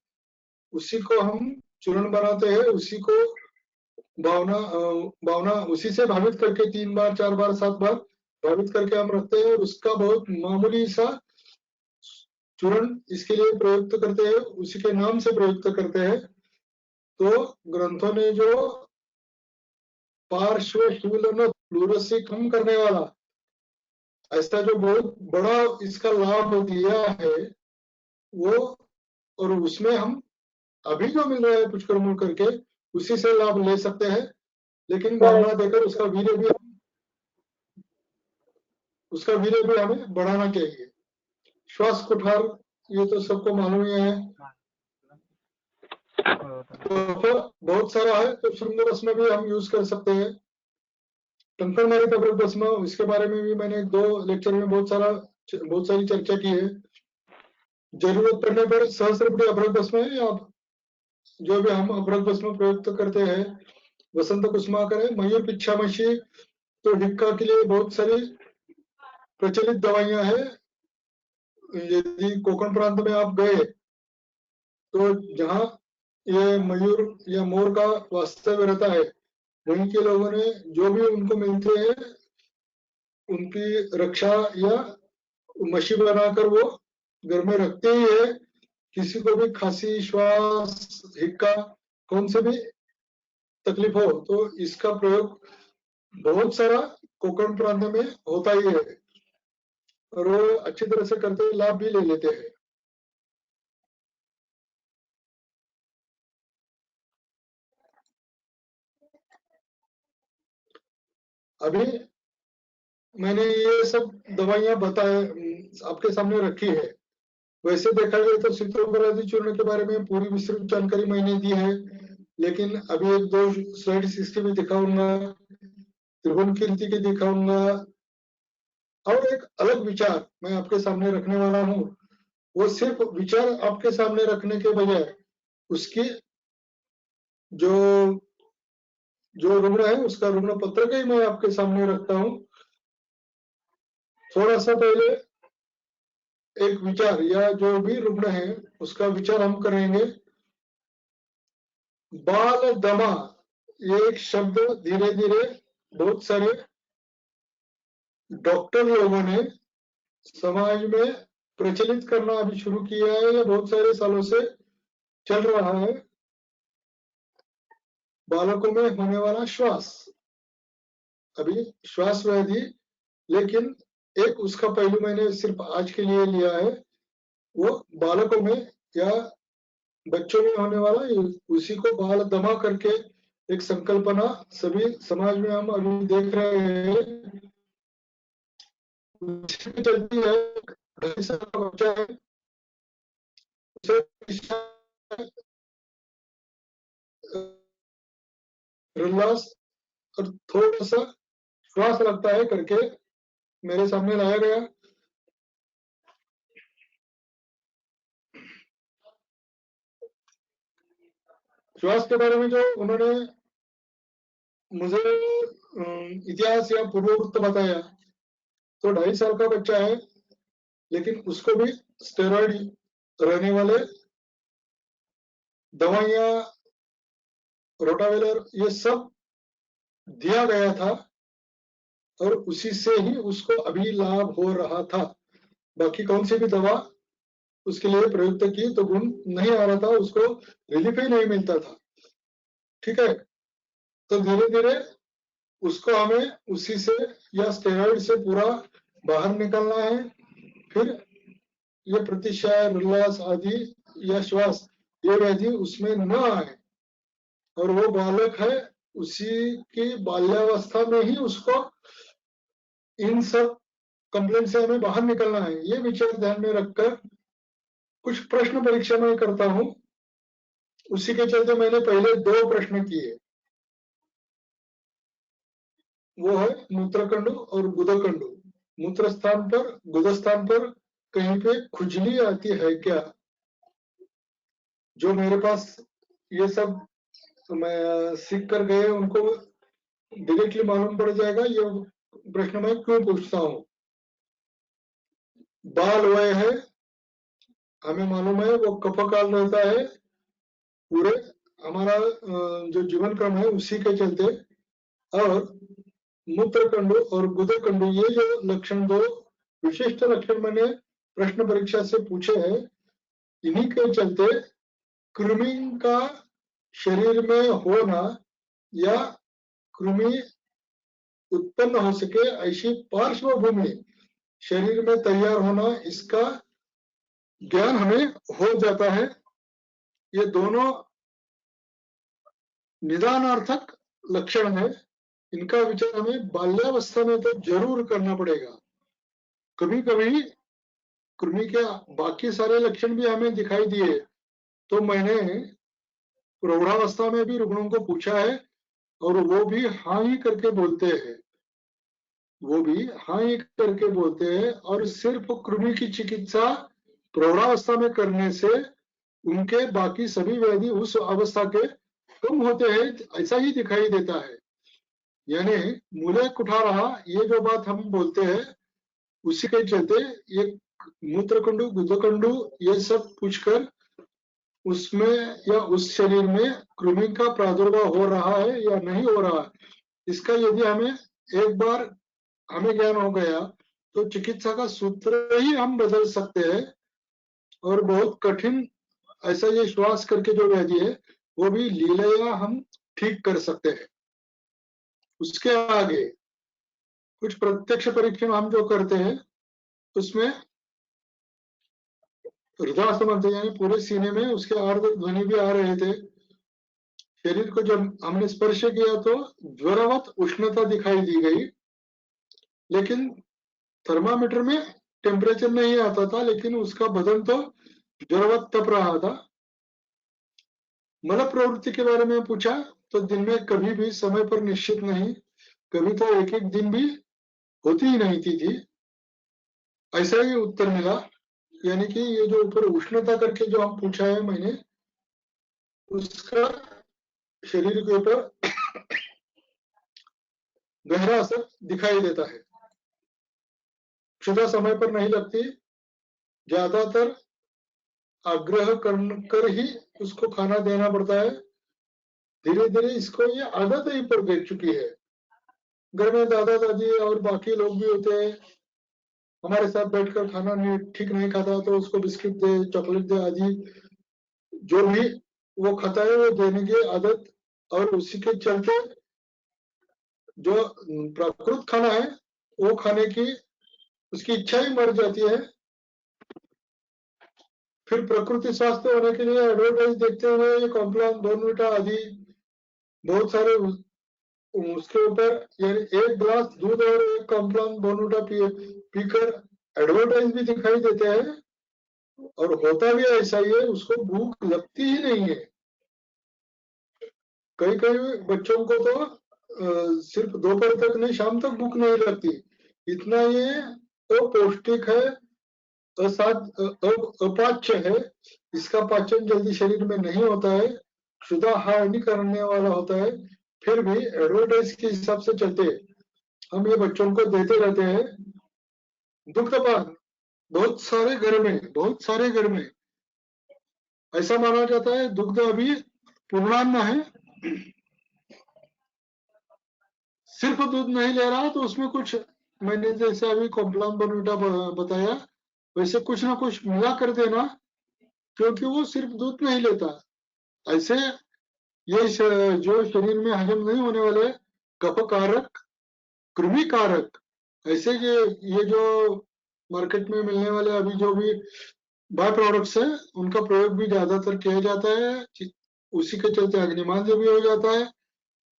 उसी को हम चूर्ण बनाते हैं, उसी को भावना उसी से भावित करके 3 बार 4 बार 7 बार भावित करके हम रखते हैं और उसका बहुत मामूली सा चूर्ण इसके लिए प्रयुक्त करते हैं, उसी के नाम से प्रयुक्त करते हैं। तो ग्रंथों ने जो पार्श्व शूलन प्लूरसी कम करने वाला ऐसा जो बहुत बड़ा इसका लाभ दिया है वो, और उसमें हम अभी जो मिल रहा है पुष्कर्म करके उसी से लाभ ले सकते हैं। लेकिन भावना देकर उसका वीर्य भी हमें बढ़ाना चाहिए। श्वास कुठार ये तो सबको मालूम ही है, तो बहुत सारा है। तो श्रृंग भस्म भी हम यूज कर सकते हैं। टंकणमारी अभ्रक भस्म, इसके बारे में भी मैंने 2 लेक्चर में बहुत सारी चर्चा की है। जरूरत पड़ने पर सहस्त्रपुटी अभ्रक भस्म है, या जो भी हम अभ्रक भस्म प्रयुक्त करते हैं, वसंत कुसुमाकर है, मयूर पिच्छामशी, तो हिक्का के लिए बहुत सारी प्रचलित दवाइयां हैं। यदि कोकण प्रांत में आप गए तो जहाँ ये मयूर या मोर का वास्तव्य रहता है वहीं के लोगों ने जो भी उनको मिलते हैं उनकी रक्षा या मशी बनाकर वो घर में रखते ही है। किसी को भी खांसी, श्वास, हिक्का, कौन से भी तकलीफ हो तो इसका प्रयोग बहुत सारा कोकण प्रांत में होता ही है और वो अच्छी तरह से करते हुए लाभ भी ले लेते हैं। अभी मैंने ये सब दवाइयां बताए आपके सामने रखी है। वैसे देखा जाए तो शीतोपराधी चूर्ण के बारे में पूरी विस्तृत जानकारी मैंने दी है, लेकिन अभी 1-2 स्लाइड्स इसके भी दिखाऊंगा, त्रिभुवन कीर्ति के दिखाऊंगा। और एक अलग विचार मैं आपके सामने रखने वाला हूँ, वो सिर्फ विचार आपके सामने रखने के बजाय उसकी जो रुग्ण है उसका रुग्ण पत्रक ही मैं आपके सामने रखता हूँ। थोड़ा सा पहले एक विचार या जो भी रुग्ण है उसका विचार हम करेंगे। बाल दमा, ये एक शब्द धीरे धीरे बहुत सारे डॉक्टर लोगों ने समाज में प्रचलित करना अभी शुरू किया है, या बहुत सारे सालों से चल रहा है। बालकों में होने वाला श्वास, अभी श्वास व्याधि, लेकिन एक उसका पहलू मैंने सिर्फ आज के लिए लिया है, वो बालकों में या बच्चों में होने वाला, उसी को बाल दमा करके एक संकल्पना सभी समाज में हम अभी देख रहे हैं चलती है। बच्चा है रिलास और थोड़ा सा श्वास लगता है करके मेरे सामने लाया गया। श्वास के बारे में जो उन्होंने मुझे इतिहास या पूर्ववृत्त बताया, तो 2.5 साल का बच्चा है, लेकिन उसको भी स्टेरॉइड रहने वाले दवाइयां, रोटावेलर, ये सब दिया गया था और उसी से ही उसको अभी लाभ हो रहा था। बाकी कौन सी भी दवा उसके लिए प्रयुक्त की तो गुण नहीं आ रहा था, उसको रिलीफ ही नहीं मिलता था। ठीक है, तो धीरे धीरे उसको हमें उसी से या स्टेरॉइड से पूरा बाहर निकलना है। फिर ये प्रतिशय, उल्लास आदि या श्वास, ये व्याधि उसमें न आए, और वो बालक है उसी की बाल्यावस्था में ही उसको इन सब कंप्लेंट से हमें बाहर निकलना है। ये विचार ध्यान में रखकर कुछ प्रश्न परीक्षा में करता हूं। उसी के चलते मैंने पहले 2 प्रश्न किए। वो है मूत्रकंडु और गुदकंडु। मूत्र स्थान पर, गुद स्थान पर कहीं पे खुजली आती है क्या? जो मेरे पास ये सब मैं सीख कर गए उनको डायरेक्टली मालूम पड़ जाएगा ये प्रश्न मैं क्यों पूछता हूँ। बाल वय है, हमें मालूम है वो कफकाल रहता है, पूरे हमारा जो जीवन क्रम है उसी के चलते। और मूत्रकंडु और गुदकंडु ये जो लक्षण, दो विशिष्ट लक्षण मैंने प्रश्न परीक्षा से पूछे हैं, इन्हीं के चलते कृमि का शरीर में होना या कृमि उत्पन्न हो सके ऐसी पार्श्वभूमि शरीर में तैयार होना, इसका ज्ञान हमें हो जाता है। ये दोनों निदानार्थक लक्षण है, इनका विचार हमें बाल्यावस्था में तो जरूर करना पड़ेगा। कभी कभी कृमि के बाकी सारे लक्षण भी हमें दिखाई दिए तो मैंने प्रौढ़ावस्था में भी रुग्णों को पूछा है और वो भी हाँ ही करके बोलते हैं, वो भी हाँ ही करके बोलते हैं। और सिर्फ कृमि की चिकित्सा प्रौढ़ावस्था में करने से उनके बाकी सभी व्याधि उस अवस्था के कम होते हैं, ऐसा ही दिखाई देता है। यानी मूले कुठा रहा, ये जो बात हम बोलते हैं उसी के चलते ये मूत्रकंडु गुदकंडु ये सब पूछकर उसमें या उस शरीर में कृमि का प्रादुर्भाव हो रहा है या नहीं हो रहा है, इसका यदि हमें एक बार हमें ज्ञान हो गया तो चिकित्सा का सूत्र ही हम बदल सकते हैं। और बहुत कठिन ऐसा ये श्वास करके जो व्याधि है वो भी लीलया हम ठीक कर सकते हैं। उसके आगे कुछ प्रत्यक्ष परीक्षण हम जो करते हैं उसमें हृदय संबंध यानी पूरे सीने में उसके अर्ध ध्वनि भी आ रहे थे। शरीर को जब हमने स्पर्श किया तो ज्वरवत उष्णता दिखाई दी गई, लेकिन थर्मामीटर में टेम्परेचर नहीं आता था, लेकिन उसका बदन तो ज्वरवत तप रहा था। मल प्रवृत्ति के बारे में पूछा तो दिन में कभी भी समय पर निश्चित नहीं, कभी तो एक एक दिन भी होती ही नहीं थी। ऐसा ही उत्तर मिला। यानी कि ये जो ऊपर उष्णता करके जो हम पूछा है मैंने, उसका शरीर के ऊपर गहरा असर दिखाई देता है। क्षुधा समय पर नहीं लगती, ज्यादातर आग्रह कर ही उसको खाना देना पड़ता है। धीरे धीरे इसको ये आदत ही पर बैठ चुकी है। घर में दादा दादी और बाकी लोग भी होते हैं, हमारे साथ बैठकर खाना नहीं ठीक नहीं खाता तो उसको बिस्किट दे, चॉकलेट दे आदि जो भी वो खाता है वो देने की आदत, और उसी के चलते जो प्राकृत खाना है वो खाने की उसकी इच्छा ही मर जाती है। फिर प्रकृति स्वास्थ्य होने के लिए एडवर्टाइज देखते हुए ये कॉम्प्लान, बोर्नविटा आदि बहुत सारे उसके ऊपर, यानी एक गिलास दूध और एक कॉम्प्लान बोर्नविटा पीकर एडवर्टाइज भी दिखाई देते हैं। और होता भी ऐसा ही है, उसको भूख लगती ही नहीं है। कई कई बच्चों को तो सिर्फ दोपहर तक नहीं, शाम तक भूख नहीं लगती, इतना ये अपौष्टिक है, अपाच्य है, इसका पाचन जल्दी शरीर में नहीं होता है, क्षुधा हानि करने वाला होता है। फिर भी एडवर्टाइज के हिसाब से चलते हम ये बच्चों को देते रहते हैं। दुग्धपान बहुत सारे घर में ऐसा माना जाता है दुग्ध अभी पूर्णान्न है, सिर्फ दूध नहीं ले रहा तो उसमें कुछ, मैंने जैसे अभी कॉम्प्लान बोर्नविटा बताया वैसे कुछ ना कुछ मिला कर देना, क्योंकि वो सिर्फ दूध नहीं लेता। ऐसे ये जो शरीर में हजम नहीं होने वाले कफकारक, कृमि कारक, ऐसे ये जो मार्केट में मिलने वाले अभी जो भी बाय प्रोडक्ट्स है उनका प्रयोग भी ज्यादातर किया जाता है, उसी के चलते अग्निमांद्य भी हो जाता है।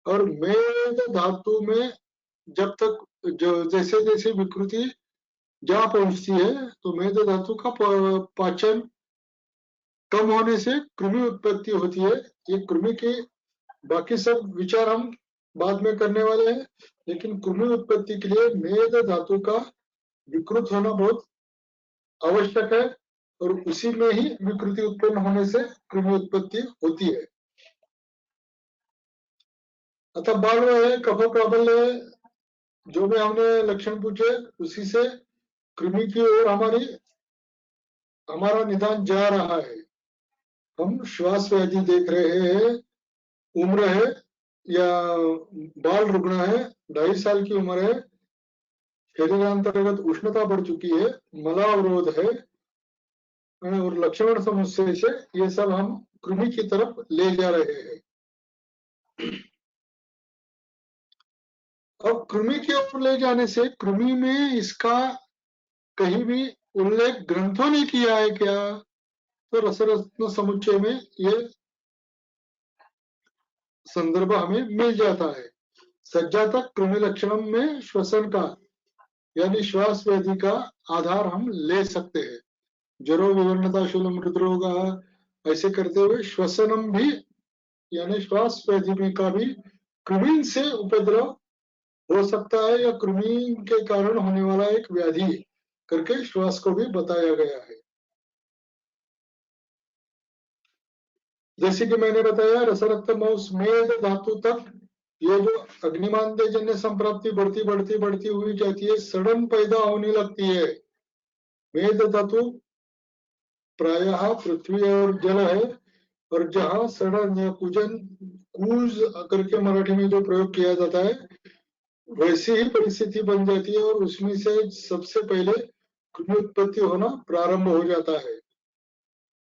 और मेद धातु में जब तक जो जैसे जैसे विकृति जहाँ पहुंचती है तो मेद धातु का पाचन कम होने से कृमि उत्पत्ति होती है। ये कृमि के बाकी सब विचार हम बाद में करने वाले हैं। लेकिन कृमि उत्पत्ति के लिए मेद धातु का विकृत होना बहुत आवश्यक है और उसी में ही विकृति उत्पन्न होने से कृमि उत्पत्ति होती है। अतः बाल है, कफ प्राबल्य है, जो भी हमने लक्षण पूछे उसी से कृमि की ओर हमारा निदान जा रहा है। हम श्वास व्याधि देख रहे हैं, उम्र है या बाल रुग्ण है, 2.5 साल की उम्र है, शरीरांतर्गत उष्णता बढ़ चुकी है, मलावरोध है और लक्षण समस्या से ये सब हम कृमि की तरफ ले जा रहे हैं। अब कृमि की ओर ले जाने से कृमि में इसका कहीं भी उल्लेख ग्रंथों ने किया है क्या? तो रसरत्न समुच्चय में ये संदर्भ हमें मिल जाता है। सज्जातक कृमि लक्षणम में श्वसन का यानी श्वास व्याधि का आधार हम ले सकते हैं। जरो विवर्णता शूलम हृदरोग ऐसे करते हुए श्वसनम भी यानी श्वास व्याधि में का भी कृमि से उपद्रव हो सकता है या कृमि के कारण होने वाला एक व्याधि करके श्वास को भी बताया गया है। जैसे कि मैंने बताया रसरक्त मांस मेद धातु तक ये जो अग्निमांद्यजन्य संप्राप्ति बढ़ती हुई जाती है, सडन पैदा होने लगती है। मेद धातु प्रायः पृथ्वी और जल है और जहां सड़न या कुजन कूज करके मराठी में जो प्रयोग किया जाता है वैसी ही परिस्थिति बन जाती है और उसमें से सबसे पहले कृमि उत्पत्ति होना प्रारंभ हो जाता है।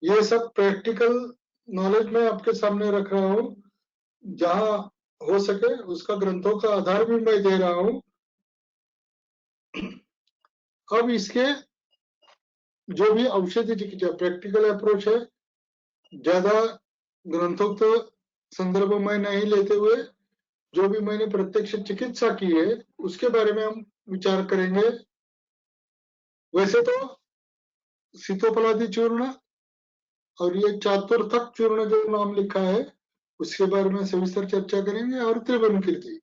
ये सब प्रैक्टिकल नॉलेज मैं आपके सामने रख रहा हूँ, जहां हो सके उसका ग्रंथों का आधार भी मैं दे रहा हूँ। अब इसके जो भी औषधि चिकित्सा प्रैक्टिकल अप्रोच है, ज्यादा ग्रंथोक्त संदर्भ में नहीं लेते हुए जो भी मैंने प्रत्यक्ष चिकित्सा की है उसके बारे में हम विचार करेंगे। वैसे तो सीतोपलादी चूर्ण और ये चातुर्थक चूर्ण जो नाम लिखा है उसके बारे में सविस्तर चर्चा करेंगे। और त्रिभुवन कीर्ति,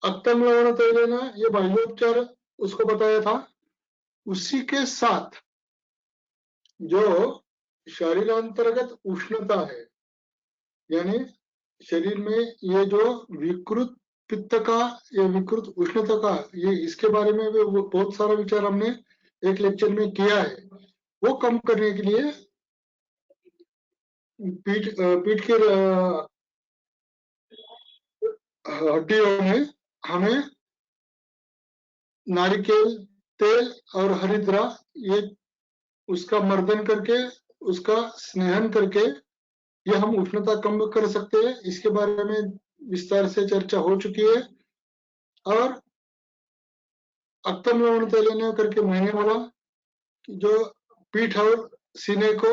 अक्तम लवण तैलेना ये बाह्योपचार उसको बताया था। उसी के साथ जो शरीरांतर्गत उष्णता है यानी शरीर में ये जो विकृत पित्त का या विकृत उष्णता का ये इसके बारे में भी बहुत सारा विचार हमने एक लेक्चर में किया है। वो कम करने के लिए पीठ के हड्डियों में हमें नारिकेल तेल और हरिद्रा ये उसका मर्दन करके उसका स्नेहन करके ये हम उष्णता कम कर सकते हैं। इसके बारे में विस्तार से चर्चा हो चुकी है। और अक्तम लवण तेलेना करके मैंने बोला कि जो पीठ और सीने को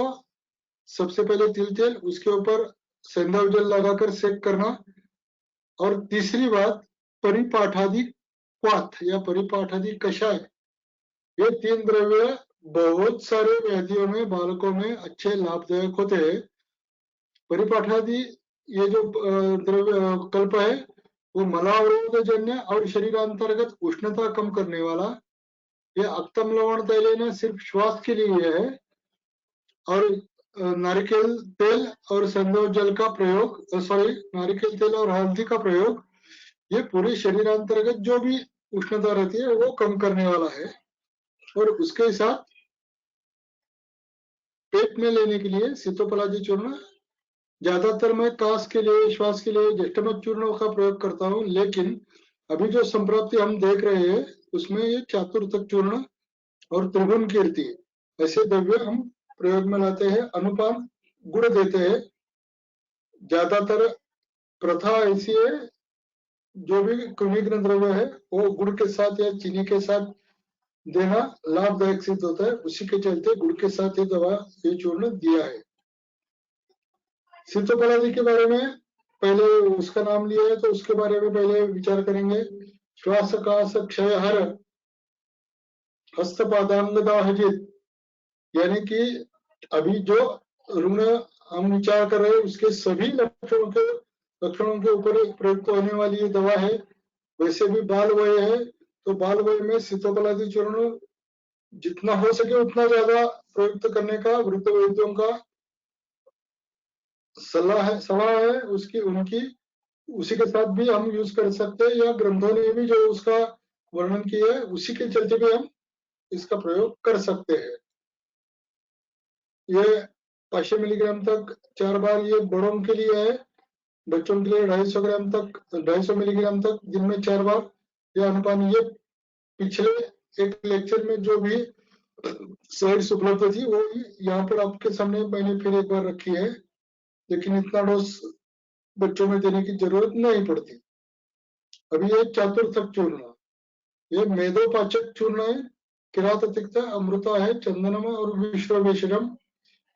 सबसे पहले तिल तेल उसके ऊपर सेंधा जल लगाकर सेक करना। और तीसरी बात परिपाठादि क्वाथ या परिपाठादि कषाय, ये 3 द्रव्य बहुत सारे व्याधियों में बालकों में अच्छे लाभदायक होते हैं। परिपाठादि ये जो द्रव्य कल्प है वो मलावरोध जन्य और शरीरांतर्गत उष्णता कम करने वाला। ये अक्तम लवण तैलेना सिर्फ श्वास के लिए है और नारिकेल तेल और संदव जल का प्रयोग नारिकेल तेल और हल्दी का प्रयोग ये पूरे शरीरांतर्गत जो भी उष्णता रहती है वो कम करने वाला है। और उसके साथ पेट में लेने के लिए सीतोपलादी चूर्ण, ज्यादातर मैं कास के लिए श्वास के लिए ज्येष्ठमत चूर्ण का प्रयोग करता हूँ, लेकिन अभी जो संप्राप्ति हम देख रहे हैं उसमें ये चातुर्थक चूर्ण और त्रिभुवन कीर्ति ऐसे द्रव्य हम प्रयोग में लाते हैं। अनुपान गुड़ देते हैं। ज्यादातर प्रथा ऐसी है जो भी कृमिग्न द्रव्य है वो गुड़ के साथ या चीनी के साथ देना लाभदायक सिद्ध होता है। उसी के चलते गुड़ के साथ ये दवा ये चूर्ण दिया है। सीतोपलादी के बारे में पहले उसका नाम लिया है तो उसके बारे में पहले विचार करेंगे। श्वास कास क्षय हर हस्तपादांगदाहजित, यानी कि अभी जो रुग्ण हम विचार कर रहे हैं उसके सभी लक्षणों को लक्षणों के ऊपर प्रयुक्त होने वाली ये दवा है। वैसे भी बाल वय है, तो बाल वय में सीतोपलादी चूर्ण जितना हो सके उतना ज्यादा प्रयुक्त करने का वृद्ध वैद्यों का सलाह है उसकी उनकी, उसी के साथ भी हम यूज कर सकते हैं, या ग्रंथों ने भी जो उसका वर्णन किया है उसी के चलते भी हम इसका प्रयोग कर सकते हैं। ये 500 मिलीग्राम तक 4 बार ये बड़ों के लिए है, बच्चों के लिए 250 ग्राम तक 250 मिलीग्राम तक दिन में 4 बार यह अनुपान। ये पिछले एक लेक्चर में जो भी स्लाइड्स उपलब्ध थी वो यहाँ पर आपके सामने मैंने फिर एक बार रखी है, लेकिन इतना डोज बच्चों में देने की जरूरत नहीं पड़ती। अभी ये चातुर्थक चूर्ण, ये मेदोपाचक चूर्ण है, किरात तिक्ता, अमृता है, चंदनम और विश्ववेशरम,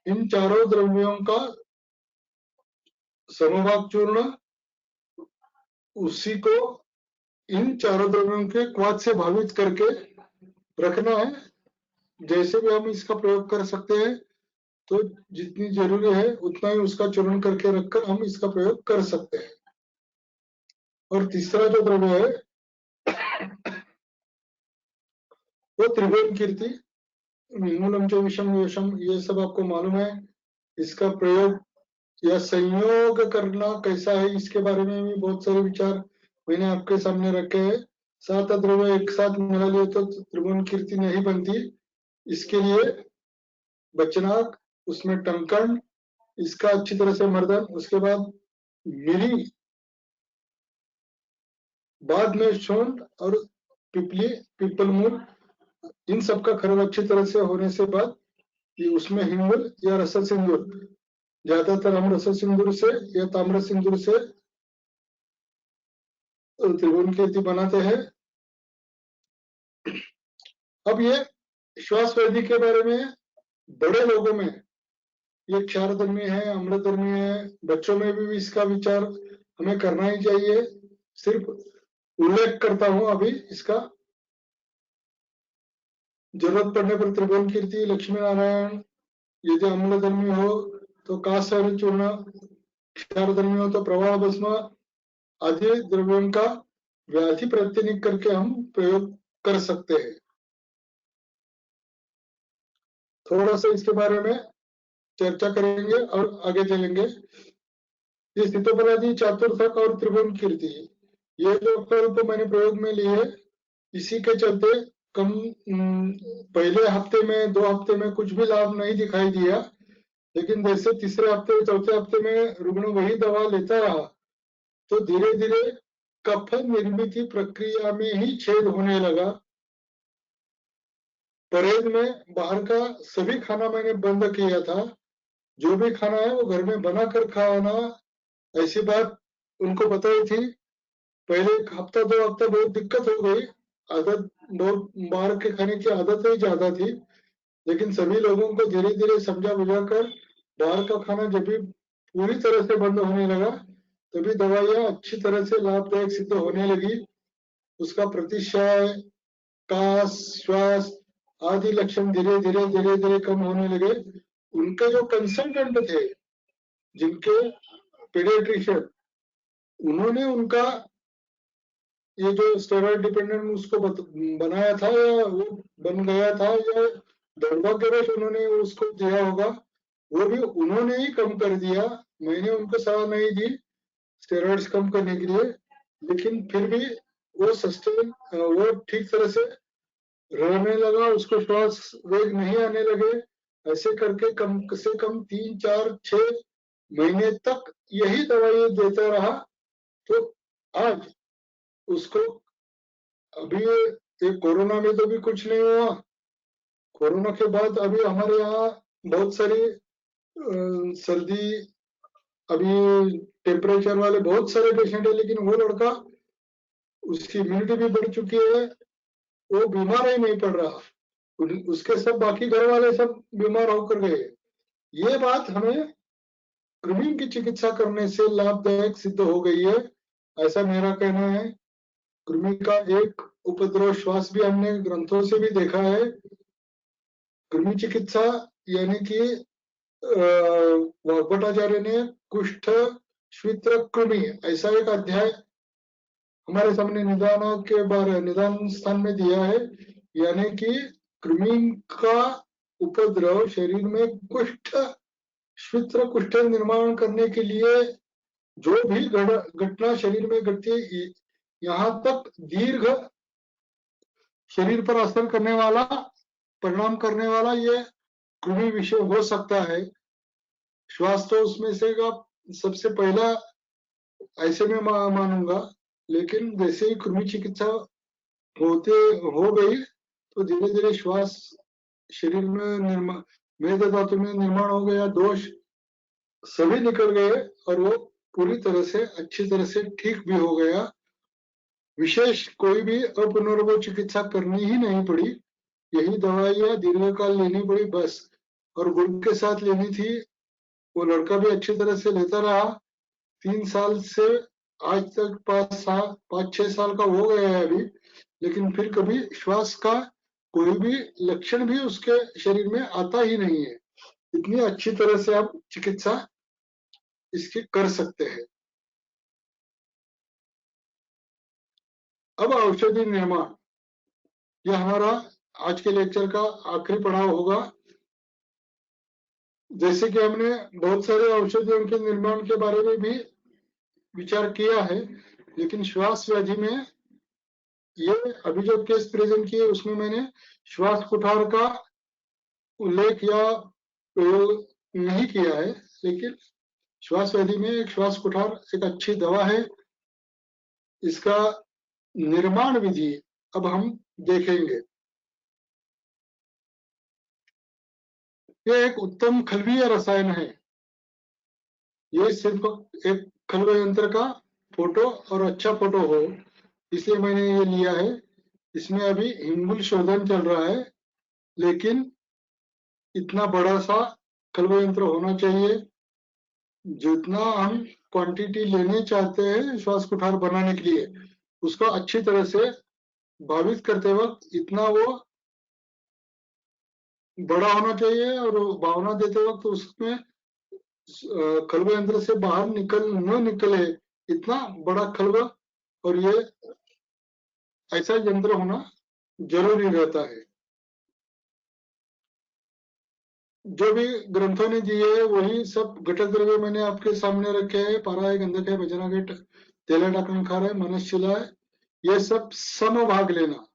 इन चारों द्रव्यों का समभाग चूर्ण, उसी को इन चारों द्रव्यों के क्वाथ से भावित करके रखना है। जैसे भी हम इसका प्रयोग कर सकते हैं, तो जितनी जरूरी है उतना ही उसका चूर्ण करके रखकर हम इसका प्रयोग कर सकते हैं। और तीसरा जो द्रव्य है वो त्रिभुवन कीर्ति, मूलम च विषम विषम, ये सब आपको मालूम है। इसका प्रयोग या संयोग करना कैसा है इसके बारे में भी बहुत सारे विचार मैंने आपके सामने रखे हैं। 7 द्रव्य एक साथ मिला लिए तो त्रिभुवन कीर्ति नहीं बनती, इसके लिए बचनाक, उसमें टंकन, इसका अच्छी तरह से मर्दन, उसके बाद मिली, बाद में शोंठ और पिपली पीपल मूल, इन सब का खरल अच्छी तरह से होने से बाद ये उसमें हिंगुल या रस सिंदूर, ज्यादातर हम रस सिंदूर से या ताम्र सिंदूर से त्रिभुवन कीर्ति बनाते हैं। अब ये श्वास वैधि के बारे में बड़े लोगों में ये क्षारधर्मी है, अम्लधर्मी है, बच्चों में भी इसका विचार हमें करना ही चाहिए। सिर्फ उल्लेख करता हूं अभी इसका, जरूरत पड़ने पर त्रिभुवन कीर्ति, लक्ष्मी नारायण, यदि अम्लधर्मी हो तो कासर चूर्ण, क्षारधर्मी हो तो प्रवाह भस्म आदि द्रव्यों का व्याधि प्रत्यनिक करके हम प्रयोग कर सकते हैं। थोड़ा सा इसके बारे में चर्चा करेंगे और आगे चलेंगे। ये सीतोपलादी, चातुर्थक और त्रिभुवन कीर्ति, ये जो कल्प मैंने प्रयोग में लिए, इसी के चलते कम पहले हफ्ते में 2 हफ्ते में कुछ भी लाभ नहीं दिखाई दिया, लेकिन जैसे तीसरे हफ्ते चौथे हफ्ते में रुग्ण वही दवा लेता रहा तो धीरे धीरे कफ निर्मित प्रक्रिया में ही छेद होने लगा। परहेज में बाहर का सभी खाना मैंने बंद किया था, जो भी खाना है वो घर में बना कर खाना, ऐसी बात उनको पता ही थी। पहले 1 हफ्ता 2 हफ्ता बहुत दिक्कत हो गई, आदत बहुत बाहर के खाने की आदत ही ज्यादा थी, लेकिन सभी लोगों को धीरे धीरे समझा बुझा कर बाहर का खाना जब भी पूरी तरह से बंद होने लगा तभी दवाइयां अच्छी तरह से लाभदायक सिद्ध होने लगी। उसका प्रतिशय, कास, श्वास आदि लक्षण धीरे धीरे कम होने लगे। उनके जो कंसल्टेंट थे, जिनके पीडियाट्रिशियन, उन्होंने उनका ये जो स्टेरॉइड डिपेंडेंट उसको बनाया था या वो बन गया था या दुर्भाग्यवश उन्होंने उसको दिया होगा, वो भी उन्होंने ही कम कर दिया। मैंने उनको सलाह नहीं दी स्टेरॉइड्स कम करने के लिए, लेकिन फिर भी वो सस्टेन, वो ठीक तरह से रहने लगा, उसको श्वास वेग नहीं आने लगे। ऐसे करके कम से कम 3, 4, 6 महीने तक यही दवाई देता रहा, तो आज उसको, अभी ये कोरोना में तो भी कुछ नहीं हुआ, कोरोना के बाद अभी हमारे यहाँ बहुत सारी सर्दी, अभी टेम्परेचर वाले बहुत सारे पेशेंट है, लेकिन वो लड़का, उसकी इम्यूनिटी भी बढ़ चुकी है, वो बीमार ही नहीं पड़ रहा, उसके सब बाकी घर वाले सब बीमार होकर गए। ये बात हमें कृमि की चिकित्सा करने से लाभदायक सिद्ध हो गई है, ऐसा मेरा कहना है। कृमि का एक उपद्रव श्वास भी हमने ग्रंथों से भी देखा है। कृमि चिकित्सा यानी कि वाग्भटाचार्य ने कुष्ठ, श्वित्र कृमि, ऐसा एक अध्याय हमारे सामने निदान स्थान में दिया है, यानी कि कृमि का उपद्रव शरीर में कुष्ठ, श्वित्र कुष्ठ निर्माण करने के लिए जो भी घटना शरीर में घटती है, यहाँ तक दीर्घ शरीर पर असर करने वाला, परिणाम करने वाला ये कृमि विषय हो सकता है। श्वास तो उसमें से का सबसे पहला ऐसे में मानूंगा, लेकिन जैसे ही कृमि चिकित्सा हो गई तो धीरे धीरे श्वास शरीर में मेद धातु में निर्माण हो गया, दोष सभी निकल गए और वो पूरी तरह से अच्छी तरह से ठीक भी हो गया। विशेष कोई भी अपुनर्व चिकित्सा करनी ही नहीं पड़ी, यही दवाइयां दीर्घकाल लेनी पड़ी बस, और गुरु के साथ लेनी थी। वो लड़का भी अच्छी तरह से लेता रहा, 3 साल से आज तक 5-6 साल का हो गया है अभी, लेकिन फिर कभी श्वास का कोई भी लक्षण भी उसके शरीर में आता ही नहीं है। इतनी अच्छी तरह से आप चिकित्सा इसकी कर सकते हैं। अब औषधि निर्माण, यह हमारा आज के लेक्चर का आखिरी पड़ाव होगा। जैसे कि हमने बहुत सारे औषधियों के निर्माण के बारे में भी विचार किया है, लेकिन श्वास व्याधि में ये अभी जो केस प्रेजेंट किए उसमें मैंने श्वास कुठार का उल्लेख या प्रयोग नहीं किया है, लेकिन श्वास व्याधि में एक श्वास कुठार एक अच्छी दवा है। इसका निर्माण विधि अब हम देखेंगे। यह एक उत्तम खलवीय रसायन है। ये सिर्फ एक खलव यंत्र का फोटो और अच्छा फोटो हो, इसलिए मैंने ये लिया है। इसमें अभी हिंगुल शोधन चल रहा है, लेकिन इतना बड़ा सा खलव यंत्र होना चाहिए। जितना हम क्वांटिटी लेने चाहते हैं श्वास कुठार बनाने के लिए, उसको अच्छी तरह से भावित करते वक्त इतना वो बड़ा होना चाहिए, और भावना देते वक्त उसमें खलव यंत्र से बाहर न निकले इतना बड़ा खलव, और ये ऐसा यंत्र होना जरूरी रहता है। जो भी ग्रंथों ने दिए है वही सब घटक द्रव्य मैंने आपके सामने रखे हैं। पारा है, गंधक है, भजना है, तेला डाकणखार है, मनस्शिला है, ये सब समभाग लेना,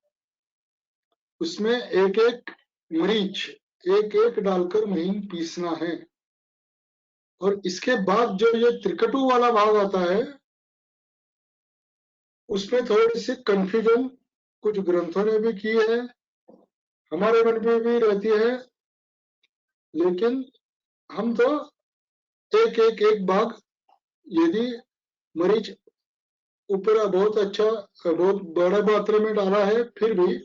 उसमें एक एक मरीच एक एक डालकर महीन पीसना है। और इसके बाद जो ये त्रिकटु वाला भाग आता है, उसमें थोड़ी सी कंफ्यूजन कुछ ग्रंथों ने भी की है, हमारे मन में भी रहती है, लेकिन हम तो एक भाग, यदि मरीज ऊपर बहुत अच्छा बहुत बड़ा मात्रा में डाला है, फिर भी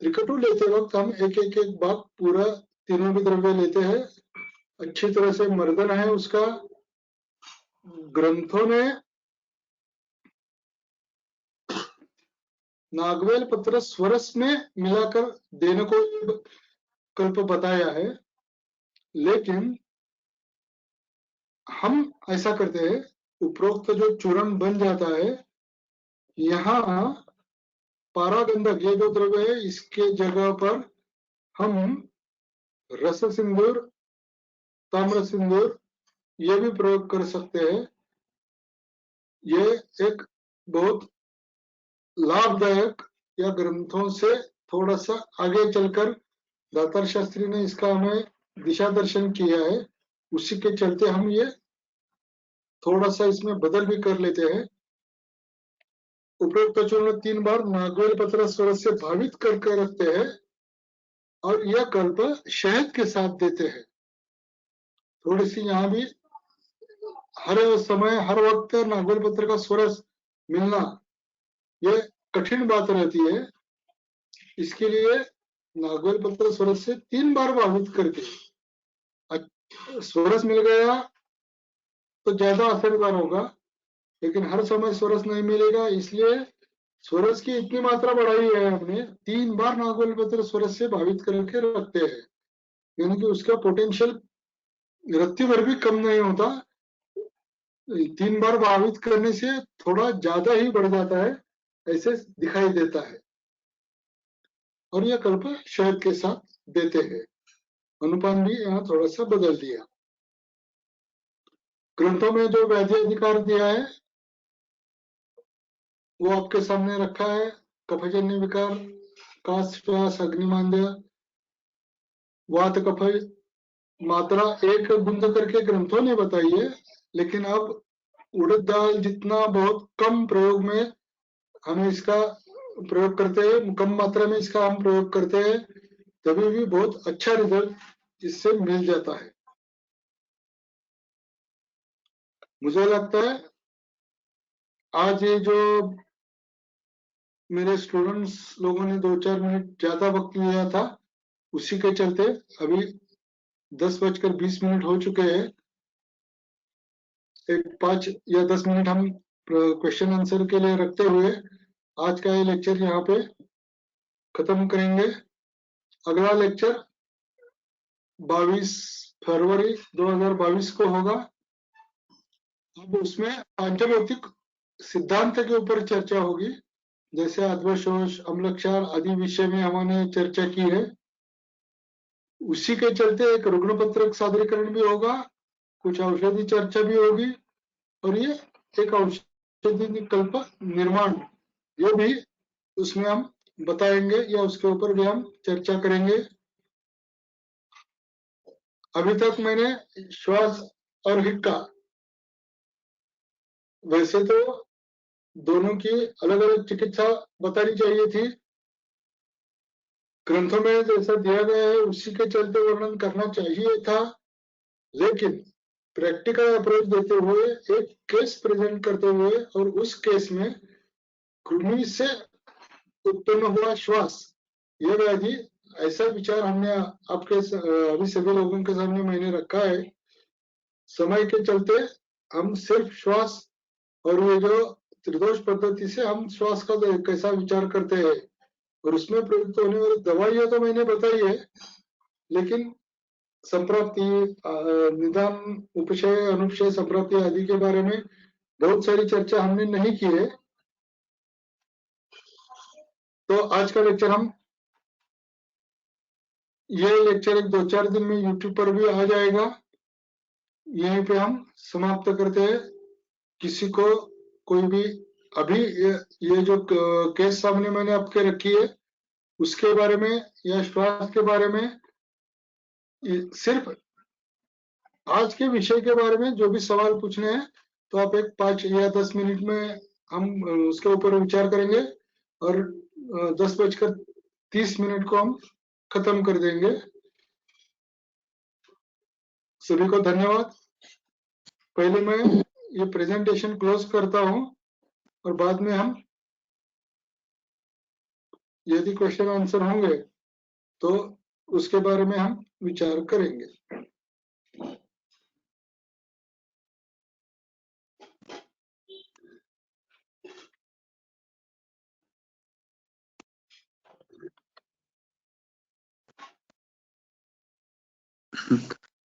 त्रिकटु लेते वक्त हम एक भाग पूरा तीनों भी द्रव्य लेते हैं। अच्छी तरह से मर्दन है उसका। ग्रंथों ने नागवेल पत्र स्वरस में मिलाकर देने को कल्प बताया है, लेकिन हम ऐसा करते हैं, उपरोक्त जो चूर्ण बन जाता है, यहाँ पारागंधक ये जो द्रव्य है इसके जगह पर हम रस सिंदूर, ताम्र सिंदूर ये भी प्रयोग कर सकते हैं। ये एक बहुत लाभदायक, या ग्रंथों से थोड़ा सा आगे चलकर दातार शास्त्री ने इसका हमें दिशा दर्शन किया है, उसी के चलते हम ये थोड़ा सा इसमें बदल भी कर लेते हैं। उपरोक्त चूर्ण 3 बार नागवेल पत्र स्वरस से भावित करके रखते हैं, और यह कल्प शहद के साथ देते हैं। थोड़ी सी यहाँ भी हर समय हर वक्त नागवेल पत्र का स्वरस मिलना ये कठिन बात रहती है। इसके लिए नागवेल पत्र स्वरस से 3 बार भावित करके स्वरस मिल गया तो ज्यादा असरदार होगा, लेकिन हर समय स्वरस नहीं मिलेगा, इसलिए स्वरस की इतनी मात्रा बढ़ाई है हमने, 3 बार नागवेल पत्र स्वरस से भावित करके रखते हैं, यानी कि उसका पोटेंशियल रत्ती भर भी कम नहीं होता। 3 बार भावित करने से थोड़ा ज्यादा ही बढ़ जाता है, ऐसे दिखाई देता है। और यह कल्प शहद के साथ देते हैं। अनुपान भी यहाँ थोड़ा सा बदल दिया। ग्रंथों में जो व्याधि अधिकार दिया है वो आपके सामने रखा है। कफजन्य विकार, काश, श्वास, अग्निमांद्य, वात, कफ, मात्रा एक बूंद करके ग्रंथों ने बताई है, लेकिन अब उड़द दाल जितना बहुत कम प्रयोग में हम इसका प्रयोग करते हैं, कम मात्रा में इसका हम प्रयोग करते हैं, तभी भी बहुत अच्छा रिजल्ट इससे मिल जाता है। मुझे लगता है आज ये जो मेरे स्टूडेंट्स लोगों ने 2-4 मिनट ज्यादा वक्त लिया था, उसी के चलते अभी 10:20 हो चुके हैं। एक 5 या 10 मिनट हम क्वेश्चन आंसर के लिए रखते हुए आज का ये लेक्चर यहाँ पे खत्म करेंगे। अगला लेक्चर 22 फरवरी 2022 को होगा। अब उसमें पांचभौतिक सिद्धांत के ऊपर चर्चा होगी, जैसे अध्वशोष, अम्लक्षार आदि विषय में हमने चर्चा की है। उसी के चलते एक रुग्ण पत्रक सादरीकरण भी होगा, कुछ औषधि चर्चा भी होगी, और ये एक औषधि कल्प निर्माण ये भी उसमें हम बताएंगे या उसके ऊपर भी हम चर्चा करेंगे। अभी तक मैंने श्वास और हिक्का, वैसे तो दोनों की अलग अलग चिकित्सा बतानी चाहिए थी, ग्रंथों में जैसा दिया गया है उसी के चलते वर्णन करना चाहिए था, लेकिन प्रैक्टिकल अप्रोच देते हुए एक केस प्रेजेंट करते हुए और उस केस में कृमि से उत्पन्न हुआ श्वास, यह व्याधि, ऐसा विचार हमने आपके अभी सभी लोगों के सामने मैंने रखा है। समय के चलते हम सिर्फ श्वास और ये जो त्रिदोष पद्धति से हम श्वास का कैसा विचार करते हैं और उसमें प्रयुक्त होने वाली दवाइयां तो मैंने बताई है, लेकिन संप्राप्ति, निदान, उपशय, अनुपशय, संप्राप्ति आदि के बारे में बहुत सारी चर्चा हमने नहीं की है। तो आज का लेक्चर हम ये लेक्चर एक 2-4 दिन में YouTube पर भी आ जाएगा, यहीं पे हम समाप्त करते हैं। किसी को कोई भी अभी ये जो केस सामने मैंने आपके रखी है उसके बारे में या श्वास के बारे में, सिर्फ आज के विषय के बारे में जो भी सवाल पूछने हैं तो आप एक 5 या 10 मिनट में हम उसके ऊपर विचार करेंगे और 10:30 को हम खत्म कर देंगे। सभी को धन्यवाद। पहले मैं ये प्रेजेंटेशन क्लोज करता हूं और बाद में हम यदि क्वेश्चन आंसर होंगे तो उसके बारे में हम विचार करेंगे।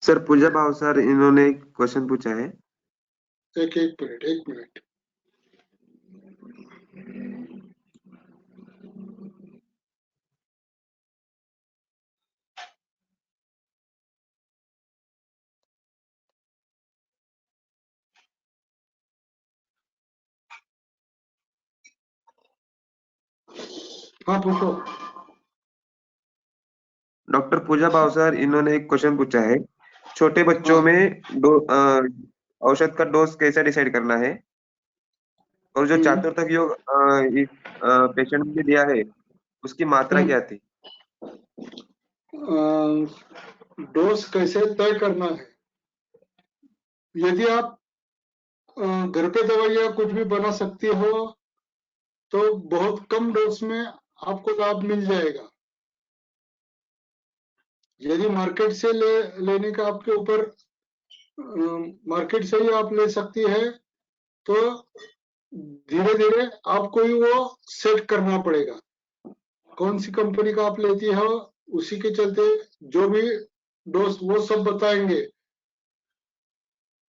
सर पूजा भाव सर इन्होंने एक क्वेश्चन पूछा है। एक मिनट। हाँ पूछो। डॉक्टर पूजा भाव सर इन्होंने एक क्वेश्चन पूछा है, छोटे बच्चों में औषध का डोज कैसे डिसाइड करना है, और जो चातुर्थ योग पेशेंट ने दिया है उसकी मात्रा क्या थी? डोज कैसे तय करना है? यदि आप घर पे दवाइयाँ कुछ भी बना सकती हो तो बहुत कम डोज में आपको लाभ मिल जाएगा। यदि मार्केट से लेने का आपके ऊपर, मार्केट से ही आप ले सकती है तो धीरे धीरे आपको ही वो सेट करना पड़ेगा, कौन सी कंपनी का आप लेती हो, उसी के चलते जो भी डोज वो सब बताएंगे।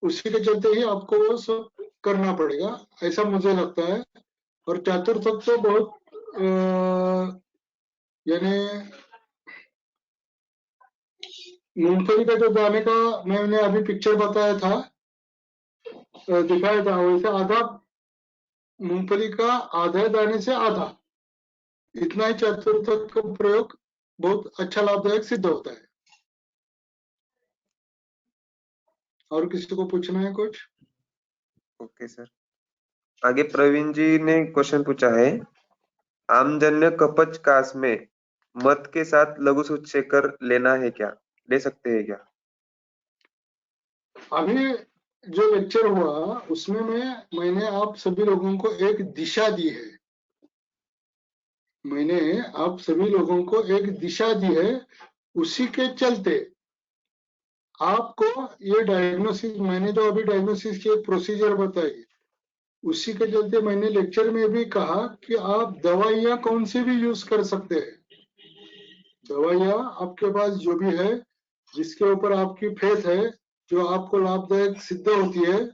उसी के चलते ही आपको वो सब करना पड़ेगा, ऐसा मुझे लगता है। और चतुर्थक तो बहुत यानी मूंगफली का जो दाने का मैंने अभी पिक्चर बताया था, दिखाया था, वैसे आधा मूंगफली का आधा दाने से आधा, इतना ही चतुर्थक का प्रयोग बहुत अच्छा लाभदायक सिद्ध होता है। और किसी को पूछना है कुछ? Okay sir. आगे प्रवीण जी ने क्वेश्चन पूछा है, आमजन्य कपच कास में मध के साथ लघु सूचेकर लेना है क्या, ले सकते हैं क्या? अभी जो लेक्चर हुआ उसमें मैंने आप सभी लोगों को एक दिशा दी है, मैंने आप सभी लोगों को एक दिशा दी है, उसी के चलते आपको ये डायग्नोसिस, मैंने जो अभी डायग्नोसिस की एक प्रोसीजर बताई, उसी के चलते मैंने लेक्चर में भी कहा कि आप दवाइयाँ कौन सी भी यूज कर सकते हैं। दवाइयाँ आपके पास जो भी है, जिसके ऊपर आपकी फेथ है, जो आपको लाभदायक सिद्ध होती है,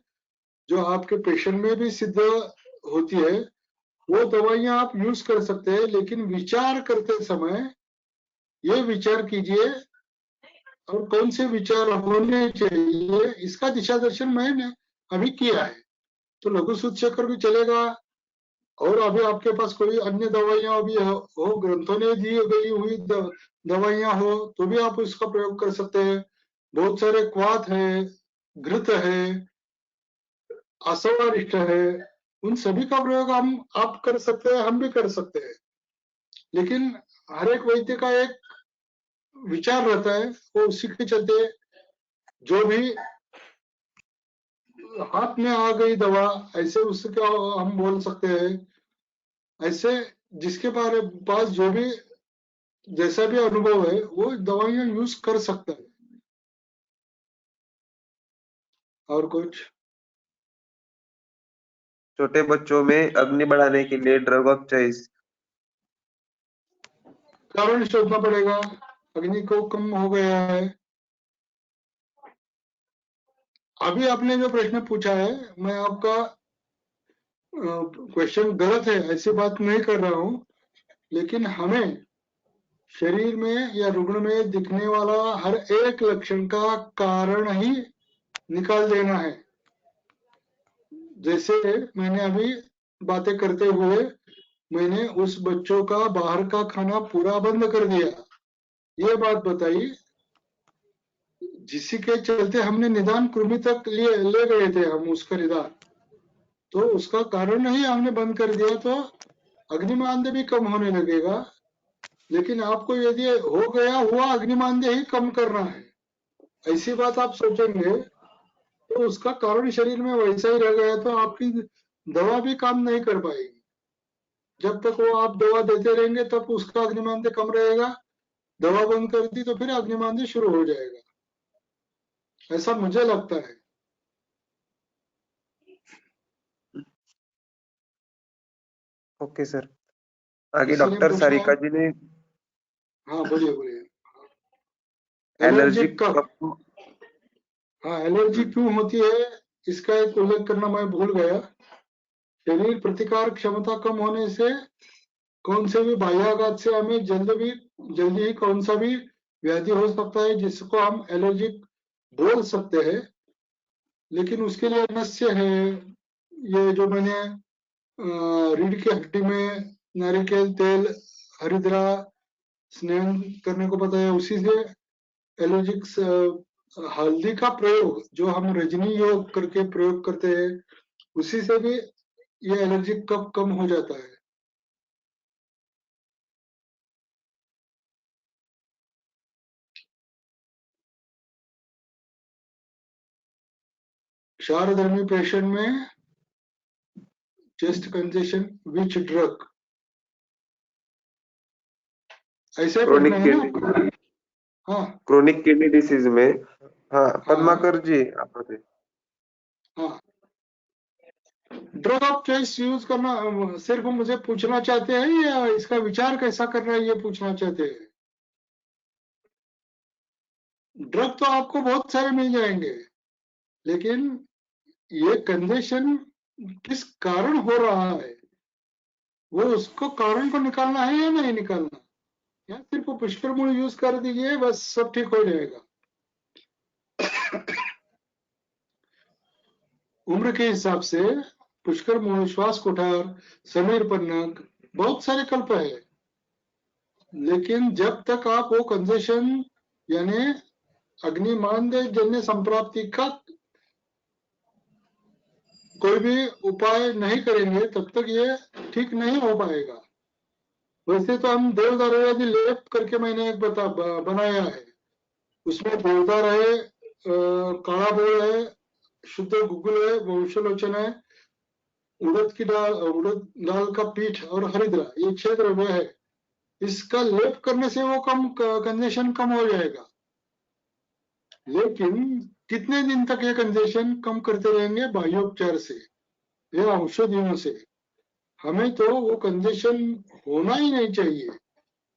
जो आपके पेशेंट में भी सिद्ध होती है, वो दवाइयाँ आप यूज कर सकते हैं। लेकिन विचार करते समय ये विचार कीजिए, और कौन से विचार होने चाहिए, इसका दिशा दर्शन मैंने अभी किया है। तो लघु सूचकर भी चलेगा, और अभी आपके पास कोई अन्य दवाइयां भी हो, ग्रंथों ने दी गई हुई दवाइयां हो, तो भी आप इसका प्रयोग कर सकते हैं। बहुत सारे क्वाथ है, घृत है, आसवारिष्ट है, उन सभी का प्रयोग आप कर सकते हैं, हम भी कर सकते हैं। लेकिन हर एक वैद्य का एक विचार रहता है, वो उसी के चलते जो भी हाथ में आ गई दवा, ऐसे उसका हम बोल सकते हैं। ऐसे जिसके पास जो भी जैसा भी अनुभव है, वो दवाइयां यूज कर सकता है। और कुछ? छोटे बच्चों में अग्नि बढ़ाने के लिए ड्रग ऑफ चॉइस, कारण शोधना पड़ेगा, अग्नि को कम हो गया है। अभी आपने जो प्रश्न पूछा है, मैं आपका क्वेश्चन गलत है ऐसी बात नहीं कर रहा हूं, लेकिन हमें शरीर में या रुग्ण में दिखने वाला हर एक लक्षण का कारण ही निकाल देना है। जैसे मैंने अभी बातें करते हुए मैंने उस बच्चों का बाहर का खाना पूरा बंद कर दिया, ये बात बताई, जिसी के चलते हमने निदान कृमि तक ले गए थे हम उसका निदान, तो उसका कारण ही हमने बंद कर दिया, तो अग्निमांद्य भी कम होने लगेगा। लेकिन आपको यदि हो गया हुआ अग्निमांद्य ही कम करना है, ऐसी बात आप सोचेंगे, तो उसका कारण शरीर में वैसा ही रह गया, तो आपकी दवा भी काम नहीं कर पाएगी। जब तक वो आप दवा देते रहेंगे तब उसका अग्निमांद्य कम रहेगा, दवा बंद कर दी तो फिर अग्निमांद्य शुरू हो जाएगा, ऐसा मुझे लगता है। Okay sir. आगे किसी ने डॉक्टर पूछा? सारिका जी ने हाँ बोलिए बोलिए। एलर्जी एलर्जी कब? हाँ, एलर्जी क्यों होती है इसका एक उल्लेख करना मैं भूल गया। शरीर प्रतिकार क्षमता कम होने से कौन से भी बाह्याघात से हमें जल्दी ही कौन सा भी व्याधि हो सकता है, जिसको हम एलर्जिक बोल सकते हैं। लेकिन उसके लिए नस्य है, ये जो मैंने रीढ़ की हड्डी में नारिकेल तेल हरिद्रा स्नान करने को बताया, उसी से एलर्जिक हल्दी का प्रयोग जो हम रजनी योग करके प्रयोग करते हैं, उसी से भी ये एलर्जी कब कम हो जाता है। क्षारधर्मी पेशेंट में चेस्ट कंजेशन विच ड्रग, ऐसे क्रोनिक प्रश्न है ना? किडनी, हाँ क्रोनिक किडनी डिसीज में। हाँ पद्माकर जी आप बताइए। हाँ, ड्रग ऑफ चॉइस यूज करना सिर्फ मुझे पूछना चाहते हैं या इसका विचार कैसा करना है ये पूछना चाहते हैं? ड्रग तो आपको बहुत सारे मिल जाएंगे, लेकिन ये कंजेशन किस कारण हो रहा है, वो उसको कारण को निकालना है या नहीं निकालना, या सिर्फ पुष्कर मूल यूज कर दीजिए बस सब ठीक हो जाएगा। उम्र के हिसाब से पुष्कर मूल, श्वास कुठार, समीर पन्नग, बहुत सारे कल्प है, लेकिन जब तक आप वो कंजेशन यानी अग्निमांद्य जन्य संप्राप्ति का कोई भी उपाय नहीं करेंगे तब तक ये ठीक नहीं हो पाएगा। वैसे तो हम देवदार आदि लेप करके मैंने एक बनाया है, उसमें देवदार है, काला बोल है, शुद्ध गुग्गुल है, वंशलोचन है, उड़द दाल का पीठ और हरिद्रा, ये 6 द्रव्य है। इसका लेप करने से वो कंजेशन कम हो जाएगा। लेकिन कितने दिन तक ये कंजेशन कम करते रहेंगे? बाह्योपचार से या औषधियों से। हमें तो वो कंजेशन होना ही नहीं चाहिए,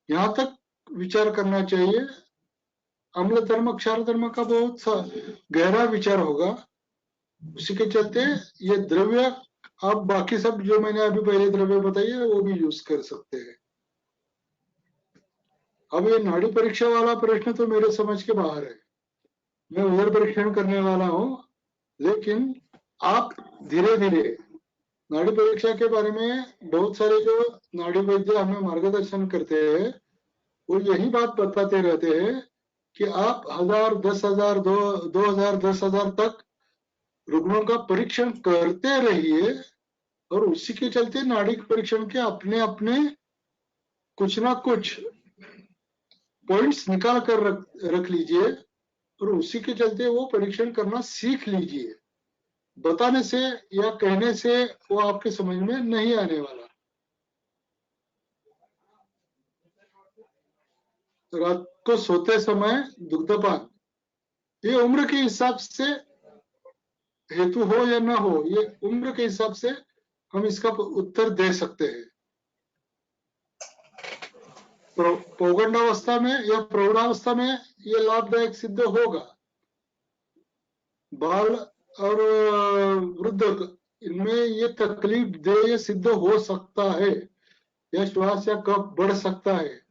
यहाँ तक विचार करना चाहिए। अम्ल धर्म क्षार धर्म का बहुत गहरा विचार होगा। उसी के चलते ये द्रव्य आप बाकी सब जो मैंने अभी पहले द्रव्य बताइए वो भी यूज कर सकते हैं। अब ये नाड़ी परीक्षा वाला प्रश्न तो मेरे समझ के बाहर है, मैं उधर परीक्षण करने वाला हूँ, लेकिन आप धीरे धीरे नाड़ी परीक्षा के बारे में बहुत सारे जो नाड़ी वैद्य हमें मार्गदर्शन करते हैं वो यही बात बताते रहते हैं कि आप 1000, 10,000, 2000, 10,000 तक रुग्णों का परीक्षण करते रहिए, और उसी के चलते नाड़ी परीक्षण के अपने अपने कुछ ना कुछ पॉइंट्स निकाल कर रख लीजिए, और उसी के चलते वो परीक्षण करना सीख लीजिए। बताने से या कहने से वो आपके समझ में नहीं आने वाला। रात को सोते समय दुग्धपान, ये उम्र के हिसाब से हेतु हो या ना हो, ये उम्र के हिसाब से हम इसका उत्तर दे सकते हैं। पौगंडावस्था में या प्रौढ़ावस्था में ये लाभदायक सिद्ध होगा। बाल और वृद्ध इनमें ये तकलीफ देय सिद्ध हो सकता है, या श्वास या कफ बढ़ सकता है,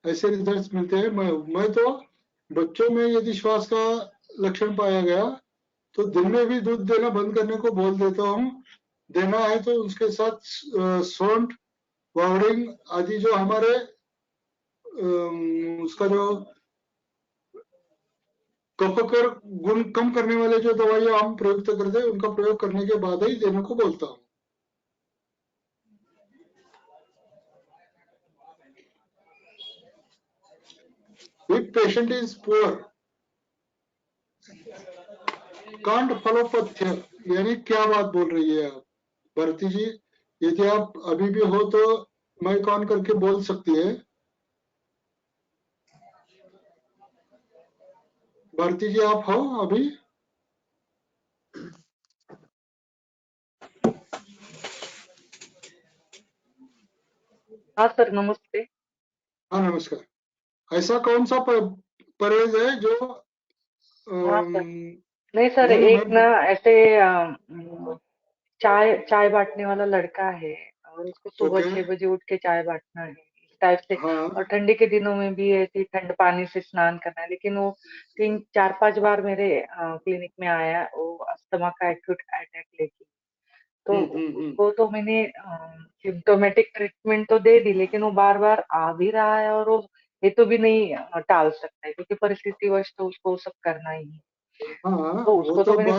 ऐसे रिजल्ट्स मिलते हैं। मैं तो बच्चों में यदि श्वास का लक्षण पाया गया तो दिन में भी दूध देना बंद करने को बोल देता हूँ। देना है तो उसके साथ सौंठ, वावरिंग आदि जो हमारे उसका जो कफकर गुण कम करने वाले जो दवाइयां हम प्रयुक्त करते हैं उनका प्रयोग करने के बाद ही देने को बोलता हूँ। If patient is poor, can't follow पथ्य, यानी क्या बात बोल रही है आप भारती जी? यदि आप अभी भी हो तो माइक ऑन करके बोल सकती है। भारती जी आप हो अभी? हाँ सर, नमस्ते। हाँ नमस्कार। ऐसा कौन सा परहेज है जो हाँ सर, नहीं सर, एक ना ऐसे चाय बांटने वाला लड़का है और उसको सुबह 6 बजे उठ के चाय बांटना है, इस टाइप से। और ठंडी के दिनों में भी ऐसे ठंड पानी से स्नान करना है। लेकिन वो 3-4-5 बार मेरे क्लिनिक में आया, वो अस्थमा का एक्यूट अटैक लेके। तो उसको तो मैंने सिम्टोमेटिक ट्रीटमेंट तो दे दी, लेकिन वो बार बार आ भी रहा है और वो ये तो भी नहीं टाल सकता है, क्योंकि परिस्थितिवश तो उसको सब करना ही है। तो उसको तो मैंने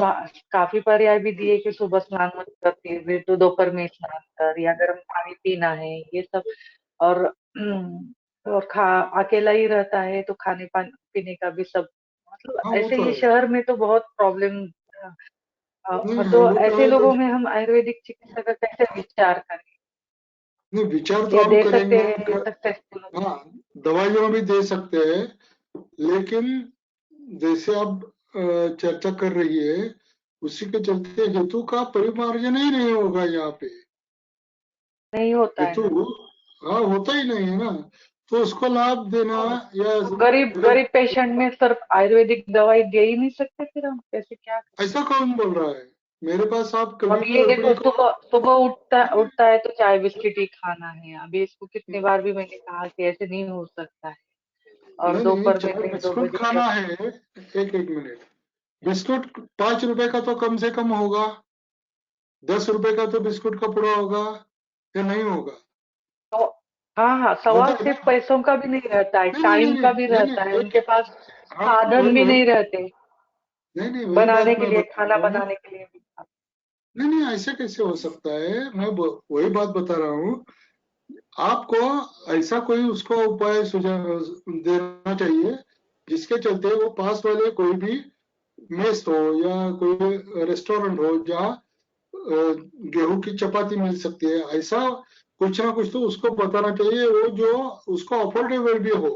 काफी पर्याय भी दिए कि सुबह स्नान मत करती, फिर तो दोपहर में स्नान कर, या गर्म पानी पीना है, ये सब। और अकेला ही रहता है तो खाने पीने का भी सब, मतलब ऐसे ये शहर में तो बहुत प्रॉब्लम। तो ऐसे लोगों में हम आयुर्वेदिक चिकित्सा का कैसे विचार करें? नहीं, विचार तो हम करेंगे। हाँ, दवाइयां भी दे सकते हैं, लेकिन जैसे आप चर्चा कर रही है उसी के चलते हेतु का परिमार्जन ही नहीं होगा यहाँ पे। नहीं होता हेतु हाँ होता ही नहीं है ना। तो उसको लाभ देना या गरीब पेशेंट में सिर्फ आयुर्वेदिक दवाई दे ही नहीं सकते, फिर हम कैसे क्या करें? ऐसा कौन बोल रहा है? मेरे पास आप अब कभी भी ये देखो, ओपीडी को सुबह उठता है तो चाय बिस्किट ही खाना है। अभी इसको कितनी बार भी मैंने कहा कि ऐसे नहीं हो सकता है, और नहीं दोपहर में चाहे 1-2 बिस्कुट बजे खाना तक। है, एक मिनट, बिस्कुट 5 रुपए का तो कम से कम होगा, 10 रुपए का तो बिस्कुट का पूरा होगा या नहीं होगा? तो हाँ, सवाल होता है सिर्फ ना? पैसों का भी नहीं रहता है, नहीं नहीं टाइम नहीं का भी नहीं रहता है, नहीं, उनके पास हाँ साधन भी नहीं रहते नहीं वही बनाने बात के मैं लिए, बता खाना रहा हूँ। बनाने के लिए भी। नहीं ऐसे कैसे हो सकता है? मैं वही बात बता रहा हूँ। आपको ऐसा कोई उसको उपाय सुझाव देना चाहिए जिसके चलते वो पास वाले कोई भी मेस हो या कोई रेस्टोरेंट हो जहाँ गेहूं की चपाती मिल सकती है, ऐसा कुछ ना कुछ तो उसको बताना चाहिए, वो जो उसको अफोर्डेबल भी हो।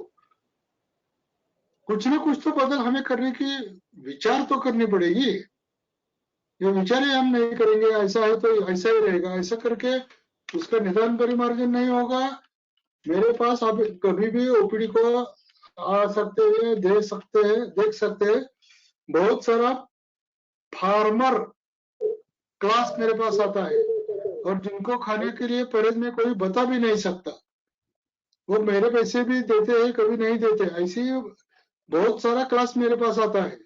कुछ ना कुछ तो बदल हमें करने की विचार तो करनी पड़ेगी। ये विचार ही हम नहीं करेंगे, ऐसा है तो ऐसा ही रहेगा, ऐसा करके उसका निदान परिमार्जन नहीं होगा। मेरे पास आप कभी भी ओपीडी को आ सकते हैं, दे सकते हैं, देख सकते हैं। बहुत सारा फार्मर क्लास मेरे पास आता है और जिनको खाने के लिए परहेज में कोई बता भी नहीं सकता, वो मेरे पैसे भी देते हैं, कभी नहीं देते, ऐसी बहुत सारा क्लास मेरे पास आता है,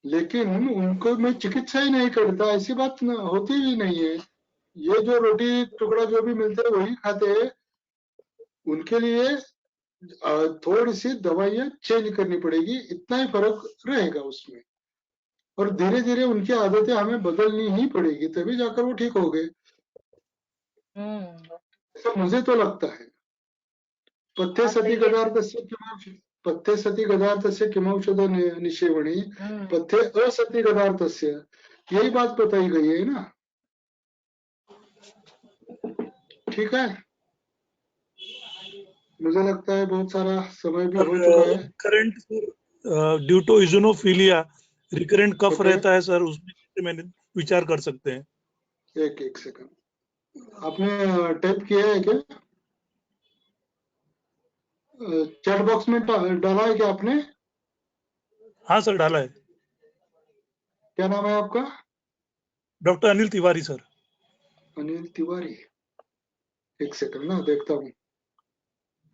लेकिन उनको मैं चिकित्सा ही नहीं करता, ऐसी बात होती ही नहीं है। ये जो रोटी टुकड़ा जो भी मिलते हैं वही खाते हैं, उनके लिए थोड़ी सी दवाइयाँ चेंज करनी पड़ेगी, इतना ही फर्क रहेगा उसमें, और धीरे धीरे उनकी आदतें हमें बदलनी ही पड़ेगी, तभी जाकर वो ठीक हो गए, ऐसा मुझे तो लगता है। पथ्य सती गदार्थस्य किमौषध निषेवणी पथ्य असति गदार्थस्य, यही बात बताई गई है ना। ठीक है, मुझे लगता है बहुत सारा समय भी हो चुका है। Current due to eosinophilia recurrent cough Okay. रहता है सर, उसमें कैसे मैंने विचार कर सकते हैं? एक सेकंड, आपने टाइप किया है क्या? चैट बॉक्स में डाला है क्या आपने? हाँ सर, डाला है। क्या नाम है आपका? Doctor Anil Tiwari sir. अनिल तिवारी, एक सेकंड ना देखता हूँ,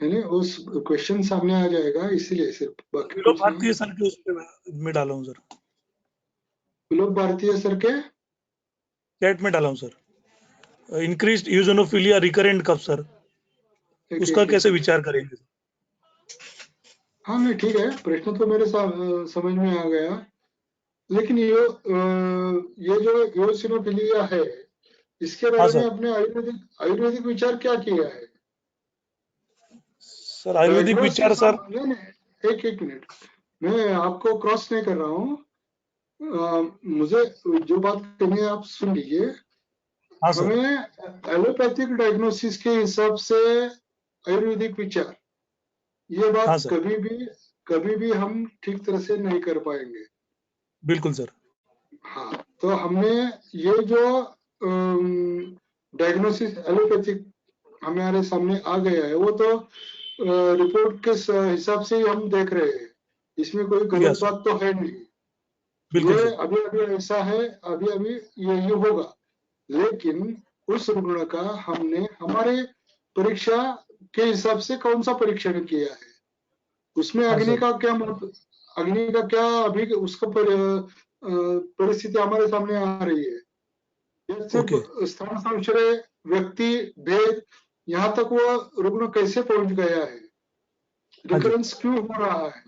यानी उस क्वेश्चन सामने आ जाएगा इसीलिए, सिर्फ बाकी कुछ नहीं। भारतीय सर के उस पे मैं डाला हूँ सर, विलोप भारतीय सर के चैट में डाला हूँ सर। इंक्रीज्ड यूजोनोफिलिया रिकरेंट कफ सर, उसका कैसे विचार करेंगे? हाँ नहीं ठीक है, प्रश्न तो मेरे समझ में आ गया, लेकिन ये जो यूसिनोफिलिया है, इसके बारे में अपने आयुर्वेदिक विचार क्या किया है? सर आयुर्वेदिक विचार सर, नहीं एक मिनट, मैं आपको क्रॉस नहीं कर रहा हूँ, मुझे जो बात करनी है आप सुन लीजिए। हमें एलोपैथिक डायग्नोसिस के हिसाब से आयुर्वेदिक विचार, ये बात कभी भी हम ठीक तरह से नहीं कर पाएंगे। बिल्कुल सर। हाँ, तो हमने ये जो डायग्नोसिस एलोपैथिक हमारे सामने आ गया है, वो तो रिपोर्ट के हिसाब से ही हम देख रहे हैं, इसमें कोई गलत बात तो है नहीं। ये अभी ऐसा है, अभी ये होगा, लेकिन उस रुग्ण का हमने हमारे परीक्षा के हिसाब से कौन सा परीक्षण किया है, उसमें अग्नि का क्या अभी उसका परिस्थिति हमारे सामने आ रही है, सिर्फ स्थान संशय, व्यक्ति भेद, यहाँ तक वो रुग्ण कैसे पहुंच गया है, रिकरेंस क्यों हो रहा है।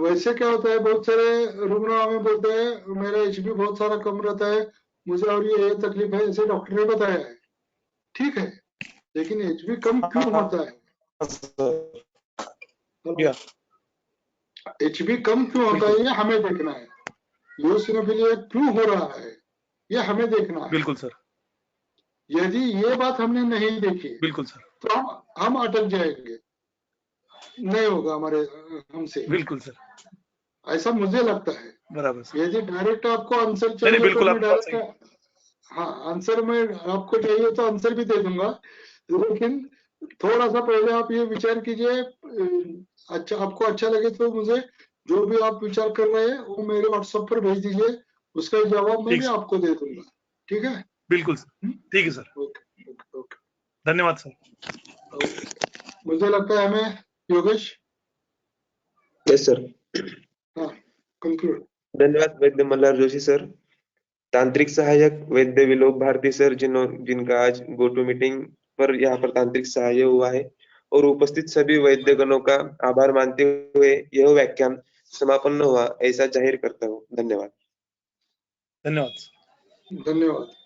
वैसे क्या होता है, बहुत सारे रुग्ण हमें बोलते हैं मेरा एचबी बहुत सारा कम रहता है, मुझे और ये तकलीफ है, ऐसे डॉक्टर ने बताया है, ठीक है, लेकिन एचबी कम क्यों होता है? एचबी कम क्यों होता है ये हमें देखना है, यूसिनोफिलिया क्यों हो रहा है ये हमें देखना है। बिल्कुल सर। यदि ये बात हमने नहीं देखी, बिल्कुल सर, तो हम अटक जाएंगे, नहीं होगा हमारे हमसे। बिल्कुल सर, ऐसा मुझे लगता है। बराबर। यदि डायरेक्ट आपको आंसर चाहिए तो मैं डायरेक्ट, हाँ आंसर में आपको चाहिए तो आंसर भी दे दूंगा, लेकिन थोड़ा सा पहले आप ये विचार कीजिए, अच्छा आपको अच्छा लगे तो मुझे जो भी आप विचार कर रहे हैं वो मेरे व्हाट्सएप पर भेज दीजिए, उसका जवाब मैं ठीक भी सर, आपको दे दूंगा। ठीक है? बिल्कुल सर, ठीक है सर, ओके ओके ओके धन्यवाद सर। ओके। मुझे लगता है हमें योगेश, यस सर। हाँ कंक्लूड। धन्यवाद वैद्य मल्हार जोशी सर, तांत्रिक सहायक वैद्य विलोक भारती सर, जिनका आज गो टू मीटिंग पर यहाँ पर तांत्रिक सहाय्य हुआ है, और उपस्थित सभी वैद्य गणों का आभार मानते हुए यह व्याख्यान समापन हुआ ऐसा जाहिर करता हूँ। धन्यवाद। धन्यवाद। धन्यवाद।